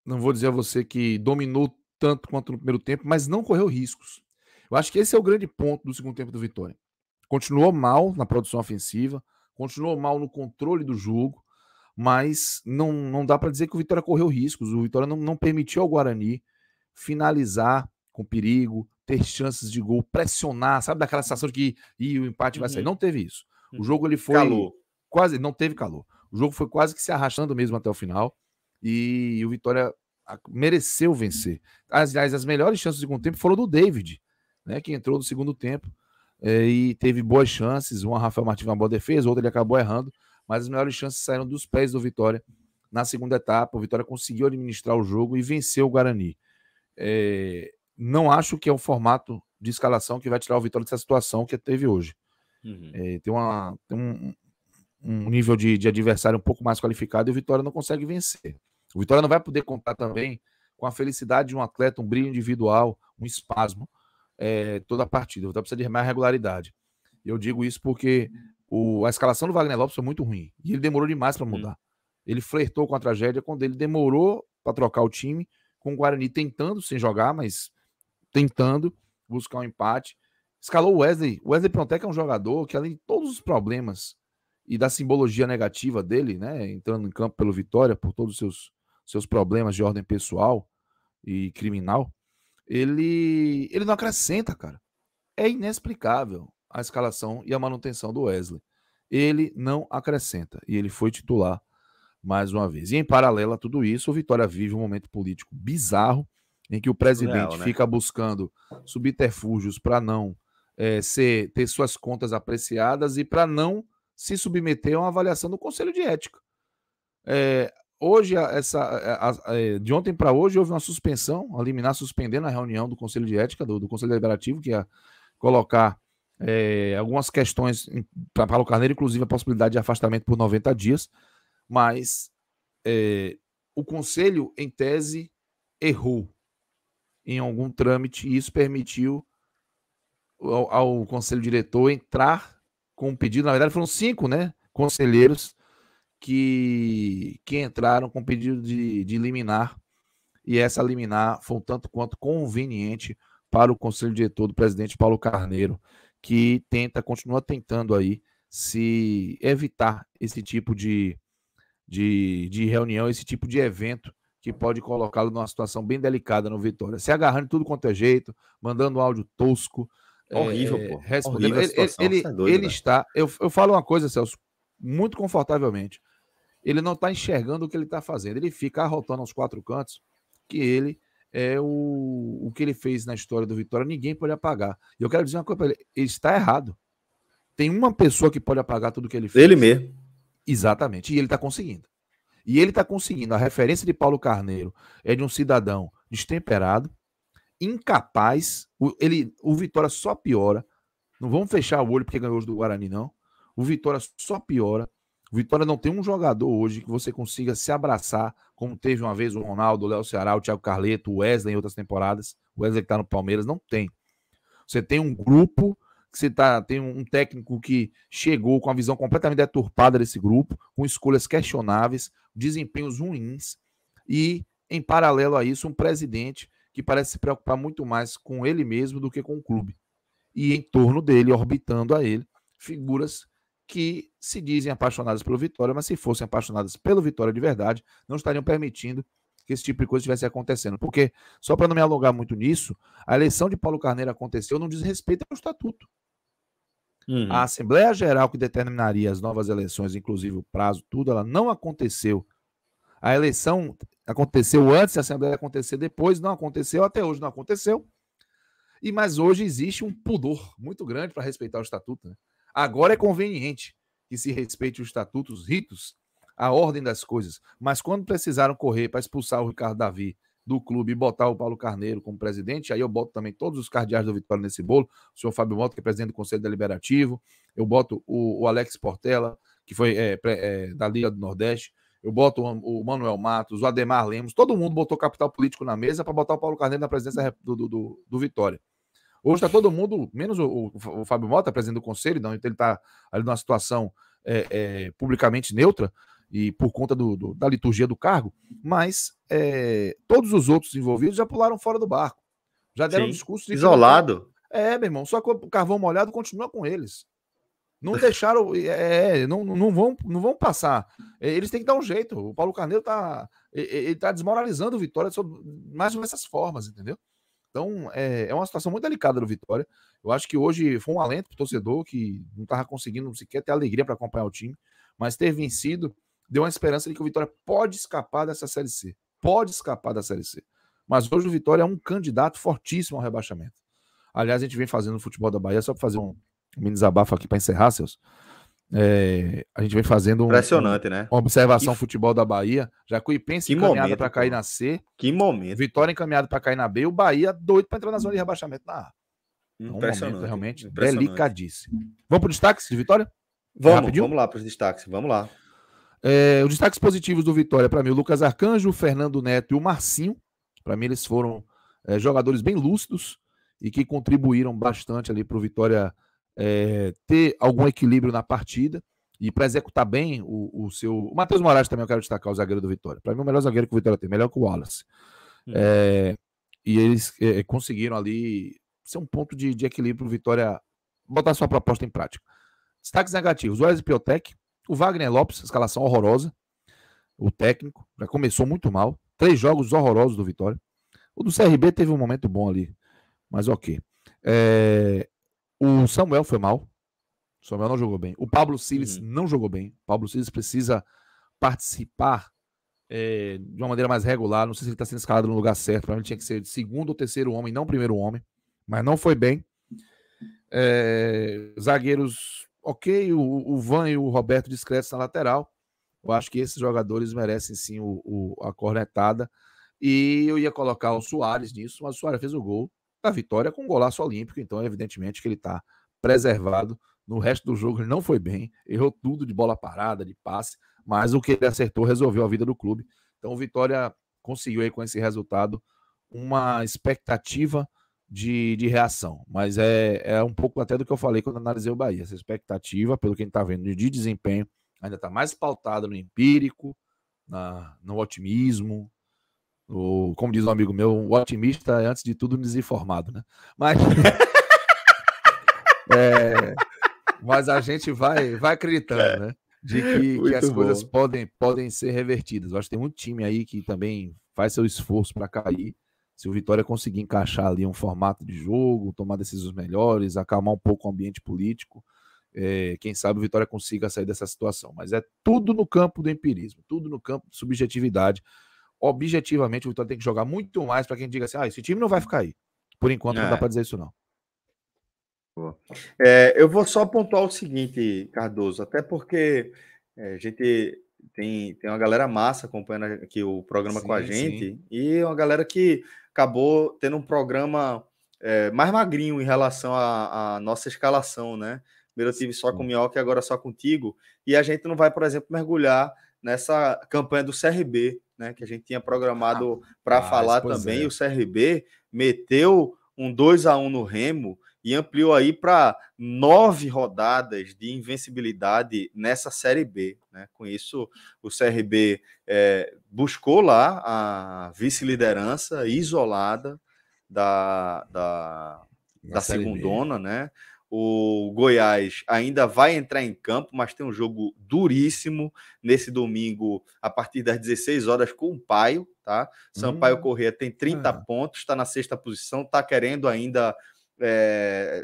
Não vou dizer a você que dominou tanto quanto no primeiro tempo, mas não correu riscos. Eu acho que esse é o grande ponto do segundo tempo do Vitória. Continuou mal na produção ofensiva, continuou mal no controle do jogo, mas não dá para dizer que o Vitória correu riscos. O Vitória não permitiu ao Guarani finalizar com perigo, ter chances de gol, pressionar, sabe daquela sensação de que o empate vai sair. Não teve isso. O jogo ele foi quase, não teve calor. O jogo foi quase que se arrastando mesmo até o final e o Vitória mereceu vencer. Aliás, as melhores chances do segundo tempo foram do David, né, que entrou no segundo tempo e teve boas chances. Uma Rafael Martins uma boa defesa, outra ele acabou errando, mas as melhores chances saíram dos pés do Vitória na segunda etapa. O Vitória conseguiu administrar o jogo e venceu o Guarani. Não acho que é um formato de escalação que vai tirar o Vitória dessa situação que teve hoje. Tem um nível de adversário um pouco mais qualificado e o Vitória não consegue vencer. O Vitória não vai poder contar também com a felicidade de um atleta, um brilho individual, um espasmo toda a partida. O Vitória precisa de mais regularidade. E eu digo isso porque a escalação do Wagner Lopes foi muito ruim e ele demorou demais para mudar. Ele flertou com a tragédia quando ele demorou para trocar o time, com o Guarani tentando sem jogar, mas tentando buscar um empate. Escalou o Wesley. O Wesley Piontek é um jogador que, além de todos os problemas e da simbologia negativa dele, né, entrando em campo pelo Vitória, por todos os seus problemas de ordem pessoal e criminal, ele não acrescenta, cara. É inexplicável a escalação e a manutenção do Wesley. Ele não acrescenta. E ele foi titular mais uma vez. E em paralelo a tudo isso, o Vitória vive um momento político bizarro, em que o presidente fica buscando subterfúgios para não ter suas contas apreciadas e para não se submeter a uma avaliação do Conselho de Ética. Hoje, de ontem para hoje, houve uma suspensão, a liminar suspendendo a reunião do Conselho de Ética, do Conselho Deliberativo, que ia colocar algumas questões para Paulo Carneiro, inclusive a possibilidade de afastamento por 90 dias, mas o Conselho, em tese, errou em algum trâmite e isso permitiu ao Conselho Diretor entrar com um pedido. Na verdade, foram 5, né, conselheiros que entraram com pedido de liminar, e essa liminar foi um tanto quanto conveniente para o Conselho Diretor do presidente Paulo Carneiro, que continua tentando aí se evitar esse tipo de reunião, esse tipo de evento que pode colocá-lo numa situação bem delicada no Vitória. Se agarrando tudo quanto é jeito, mandando um áudio tosco. Horrível, pô. Respondendo. Horrível a situação, ele está... Eu falo uma coisa, Celso, muito confortavelmente. Ele não está enxergando o que ele está fazendo. Ele fica arrotando aos 4 cantos que ele é o que ele fez na história do Vitória. Ninguém pode apagar. E eu quero dizer uma coisa para ele. Ele está errado. Tem uma pessoa que pode apagar tudo que ele fez. Ele mesmo. Exatamente. E ele está conseguindo. E ele está conseguindo. A referência de Paulo Carneiro é de um cidadão destemperado, incapaz. O Vitória só piora. Não vamos fechar o olho porque ganhou hoje do Guarani, não. O Vitória só piora. O Vitória não tem um jogador hoje que você consiga se abraçar, como teve uma vez o Ronaldo, o Léo Ceará, o Thiago Carleto, o Wesley em outras temporadas. O Wesley que está no Palmeiras, não tem. Você tem um grupo, tem um técnico que chegou com a visão completamente deturpada desse grupo, com escolhas questionáveis, desempenhos ruins, e, em paralelo a isso, um presidente que parece se preocupar muito mais com ele mesmo do que com o clube. E em torno dele, orbitando a ele, figuras que se dizem apaixonadas pelo Vitória, mas se fossem apaixonadas pelo Vitória de verdade, não estariam permitindo que esse tipo de coisa estivesse acontecendo. Porque, só para não me alongar muito nisso, a eleição de Paulo Carneiro aconteceu não diz respeito ao estatuto. A Assembleia Geral que determinaria as novas eleições, inclusive o prazo, tudo, ela não aconteceu. A eleição aconteceu antes, a Assembleia acontecer depois, não aconteceu, até hoje não aconteceu. Mas hoje existe um pudor muito grande para respeitar o estatuto, né? Agora é conveniente que se respeite o estatuto, os ritos, a ordem das coisas. Mas quando precisaram correr para expulsar o Ricardo Davi do clube e botar o Paulo Carneiro como presidente, aí eu boto também todos os cardeais do Vitória nesse bolo, o senhor Fábio Mota, que é presidente do Conselho Deliberativo, eu boto o Alex Portela, que foi da Liga do Nordeste, eu boto o Manuel Matos, o Ademar Lemos, todo mundo botou capital político na mesa para botar o Paulo Carneiro na presidência do Vitória. Hoje está todo mundo, menos o Fábio Mota, presidente do Conselho, então ele está ali numa situação publicamente neutra, e por conta da liturgia do cargo, mas todos os outros envolvidos já pularam fora do barco. Já deram discurso de isolado. Meu irmão, só que o carvão molhado continua com eles. Não deixaram, não vão passar. Eles têm que dar um jeito. O Paulo Carneiro tá desmoralizando o Vitória mais dessas formas, entendeu? Então, é uma situação muito delicada do Vitória. Eu acho que hoje foi um alento para o torcedor que não estava conseguindo sequer ter alegria para acompanhar o time, mas ter vencido deu uma esperança de que o Vitória pode escapar dessa Série C. Pode escapar da Série C. Mas hoje o Vitória é um candidato fortíssimo ao rebaixamento. Aliás, a gente vem fazendo no futebol da Bahia, só para fazer um mini desabafo aqui para encerrar, Celso. A gente vem fazendo impressionante, né? Uma observação futebol da Bahia. Jacuipense encaminhada para cair na C. Que momento. Vitória encaminhada para cair na B. O Bahia doido para entrar na zona de rebaixamento na A. Impressionante. Um momento realmente delicadíssimo. Vamos para o destaque de Vitória? Vamos lá para os destaques. Vamos lá. Os destaques positivos do Vitória, para mim, o Lucas Arcanjo, o Fernando Neto e o Marcinho. Para mim, eles foram jogadores bem lúcidos e que contribuíram bastante ali para o Vitória ter algum equilíbrio na partida e para executar bem o seu... O Matheus Moraes também eu quero destacar, o zagueiro do Vitória. Para mim, o melhor zagueiro que o Vitória tem, melhor que o Wallace. E eles conseguiram ali ser um ponto de equilíbrio para o Vitória botar sua proposta em prática. Destaques negativos, o Wesley Piotek, o Wagner Lopes, escalação horrorosa. O técnico já começou muito mal. 3 jogos horrorosos do Vitória. O do CRB teve um momento bom ali, mas ok. O Samuel foi mal. O Samuel não jogou bem. O Pablo Siles não jogou bem. O Pablo Siles precisa participar de uma maneira mais regular. Não sei se ele está sendo escalado no lugar certo. Para mim, ele tinha que ser segundo ou terceiro homem, não primeiro homem. Mas não foi bem. Zagueiros, ok. O Van e o Roberto discretos na lateral. Eu acho que esses jogadores merecem sim a cornetada. E eu ia colocar o Soares nisso, mas o Soares fez o gol da vitória com um golaço olímpico. Então, evidentemente, que ele está preservado. No resto do jogo, ele não foi bem. Errou tudo de bola parada, de passe. Mas o que ele acertou resolveu a vida do clube. Então, o Vitória conseguiu aí com esse resultado uma expectativa de reação. Mas é um pouco até do que eu falei quando analisei o Bahia. Essa expectativa, pelo que a gente está vendo de desempenho, ainda está mais pautada no empírico, no otimismo. Como diz um amigo meu, o otimista é, antes de tudo, desinformado, né? Mas a gente vai acreditando, né? De que as coisas podem ser revertidas. Eu acho que tem muito time aí que também faz seu esforço para cair. Se o Vitória conseguir encaixar ali um formato de jogo, tomar decisões melhores, acalmar um pouco o ambiente político, quem sabe o Vitória consiga sair dessa situação. Mas é tudo no campo do empirismo, tudo no campo de subjetividade. Objetivamente, o Vitória tem que jogar muito mais para quem diga assim, esse time não vai ficar aí. Por enquanto, não dá para dizer isso, não. Eu vou só pontuar o seguinte, Cardoso, até porque a gente tem uma galera massa acompanhando aqui o programa com a gente, e uma galera que acabou tendo um programa mais magrinho em relação à nossa escalação, né? Primeiro eu tive só com o Minhoca e agora só contigo, e a gente não vai, por exemplo, mergulhar nessa campanha do CRB, né? Que a gente tinha programado para falar também. O CRB meteu um 2-1 no Remo e ampliou aí para 9 rodadas de invencibilidade nessa Série B, né? Com isso, o CRB buscou lá a vice-liderança isolada da segundona, né? O Goiás ainda vai entrar em campo, mas tem um jogo duríssimo nesse domingo, a partir das 16 horas, com o Paio, tá? Sampaio Corrêa tem 30 pontos, está na 6ª posição, está querendo ainda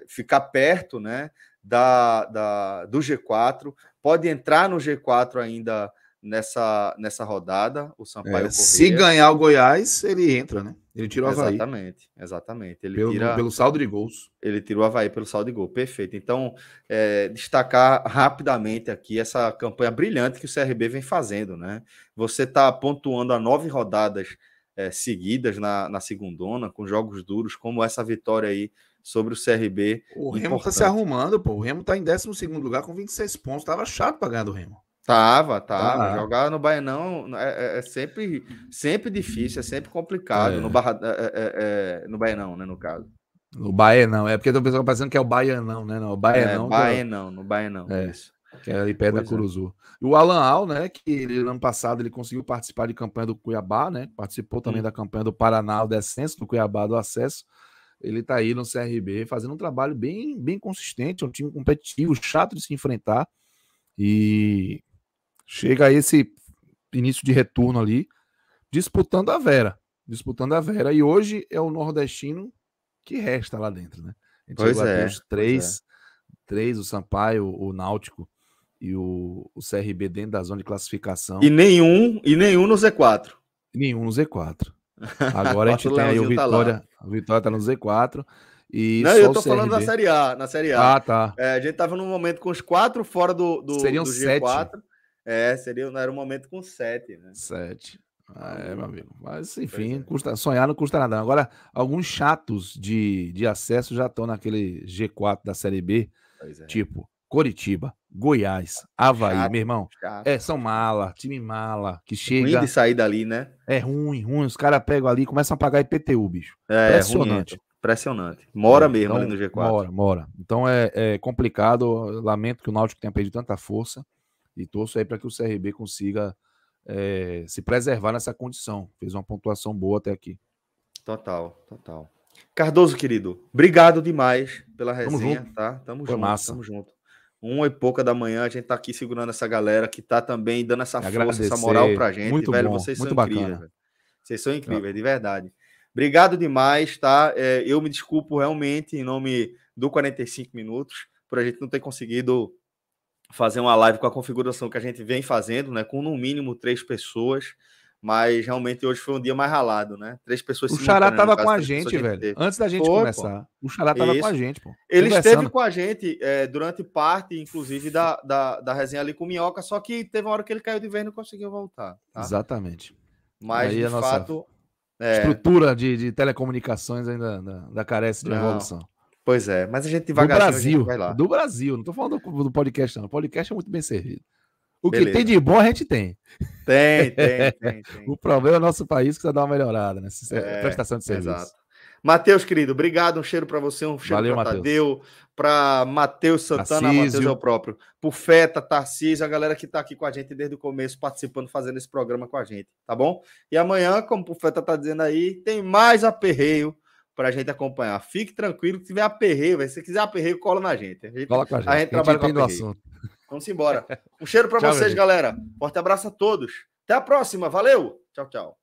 ficar perto, né, do G4, pode entrar no G4 ainda nessa rodada, o Sampaio Corrêa. Se ganhar o Goiás, ele entra, né? Ele tira o Avaí. Exatamente. Ele pelo saldo de gols. Ele tira o Avaí pelo saldo de gol, perfeito. Então, destacar rapidamente aqui essa campanha brilhante que o CRB vem fazendo, né? Você está pontuando a 9 rodadas seguidas na segundona, com jogos duros, como essa vitória aí sobre o CRB. O Remo tá se arrumando, pô. O Remo tá em 12º lugar com 26 pontos. Tava chato pra ganhar do Remo. Tava. Jogar no Baianão é sempre difícil, é sempre complicado. No Baianão, né, no caso. No Baianão, porque o pessoal pensando que é o Baianão, né? Não, o Baianão. No Baianão, isso. Que é ali perto da Curuzu. E o Alan Al, né, que ano passado ele conseguiu participar de campanha do Cuiabá, né? Participou também da campanha do Paraná, o descenso, do Cuiabá, do acesso. Ele tá aí no CRB fazendo um trabalho bem consistente, um time competitivo, chato de se enfrentar. E chega a esse início de retorno ali, disputando a Vera. E hoje é o nordestino que resta lá dentro, né? A gente chegou a ter os três, o Sampaio, o Náutico e o CRB dentro da zona de classificação. E nenhum no Z4. Nenhum no Z4. Agora a gente tem aí o Vitória. O Vitória tá no Z4. E não, eu tô falando da Série A. Na Série A. Ah, tá. A gente tava num momento com os 4 fora do Seriam do G4. 7. Era um momento com 7, né? 7. Meu amigo. Mas, enfim, sonhar não custa nada. Agora, alguns chatos de acesso já estão naquele G4 da Série B, tipo Coritiba, Goiás, Avaí, meu irmão. São time mala, que chega... Ruim de sair dali, né? É ruim. Os caras pegam ali e começam a pagar IPTU, bicho. Impressionante. Mora mesmo ali no G4. Mora. Então é complicado. Lamento que o Náutico tenha perdido tanta força e torço aí para que o CRB consiga se preservar nessa condição. Fez uma pontuação boa até aqui. Total. Cardoso, querido, obrigado demais pela resenha, tá? Tamo junto. 1h pouca da manhã, a gente tá aqui segurando essa galera que tá também dando essa força, essa moral pra gente. Muito velho, bom, vocês muito são incríveis, velho. Vocês são incríveis, de verdade. Obrigado demais, tá? Eu me desculpo realmente em nome do 45 minutos por a gente não ter conseguido fazer uma live com a configuração que a gente vem fazendo, né? Com no mínimo 3 pessoas, mas realmente hoje foi um dia mais ralado, né? 3 pessoas. O Xará tava com a gente, velho. Antes da gente começar. O Xará tava com a gente, pô. Ele esteve com a gente durante parte, inclusive, da resenha ali com o Minhoca, só que teve uma hora que ele caiu de vez e não conseguiu voltar. Tá? Exatamente. Mas, aí de fato... estrutura de telecomunicações ainda carece de evolução. Pois é, mas a gente devagarzinho a gente vai lá. Do Brasil, não tô falando do podcast, não. O podcast é muito bem servido. O que tem de bom a gente tem. Tem. O problema é o nosso país que precisa dar uma melhorada nessa prestação de serviço. Exato. Matheus, querido, obrigado. Um cheiro para você, um cheiro para Tadeu, para Matheus Santana, Matheus é o próprio, pro Feta, Tarcísio, a galera que tá aqui com a gente desde o começo, participando, fazendo esse programa com a gente, tá bom? E amanhã, como o Feta tá dizendo aí, tem mais aperreio pra gente acompanhar. Fique tranquilo, que tiver aperreio, se quiser aperreio, cola na gente. Cola com a gente. A gente trabalha com aperreio. Vamos embora. Um cheiro para vocês, galera. Forte abraço a todos. Até a próxima. Valeu. Tchau.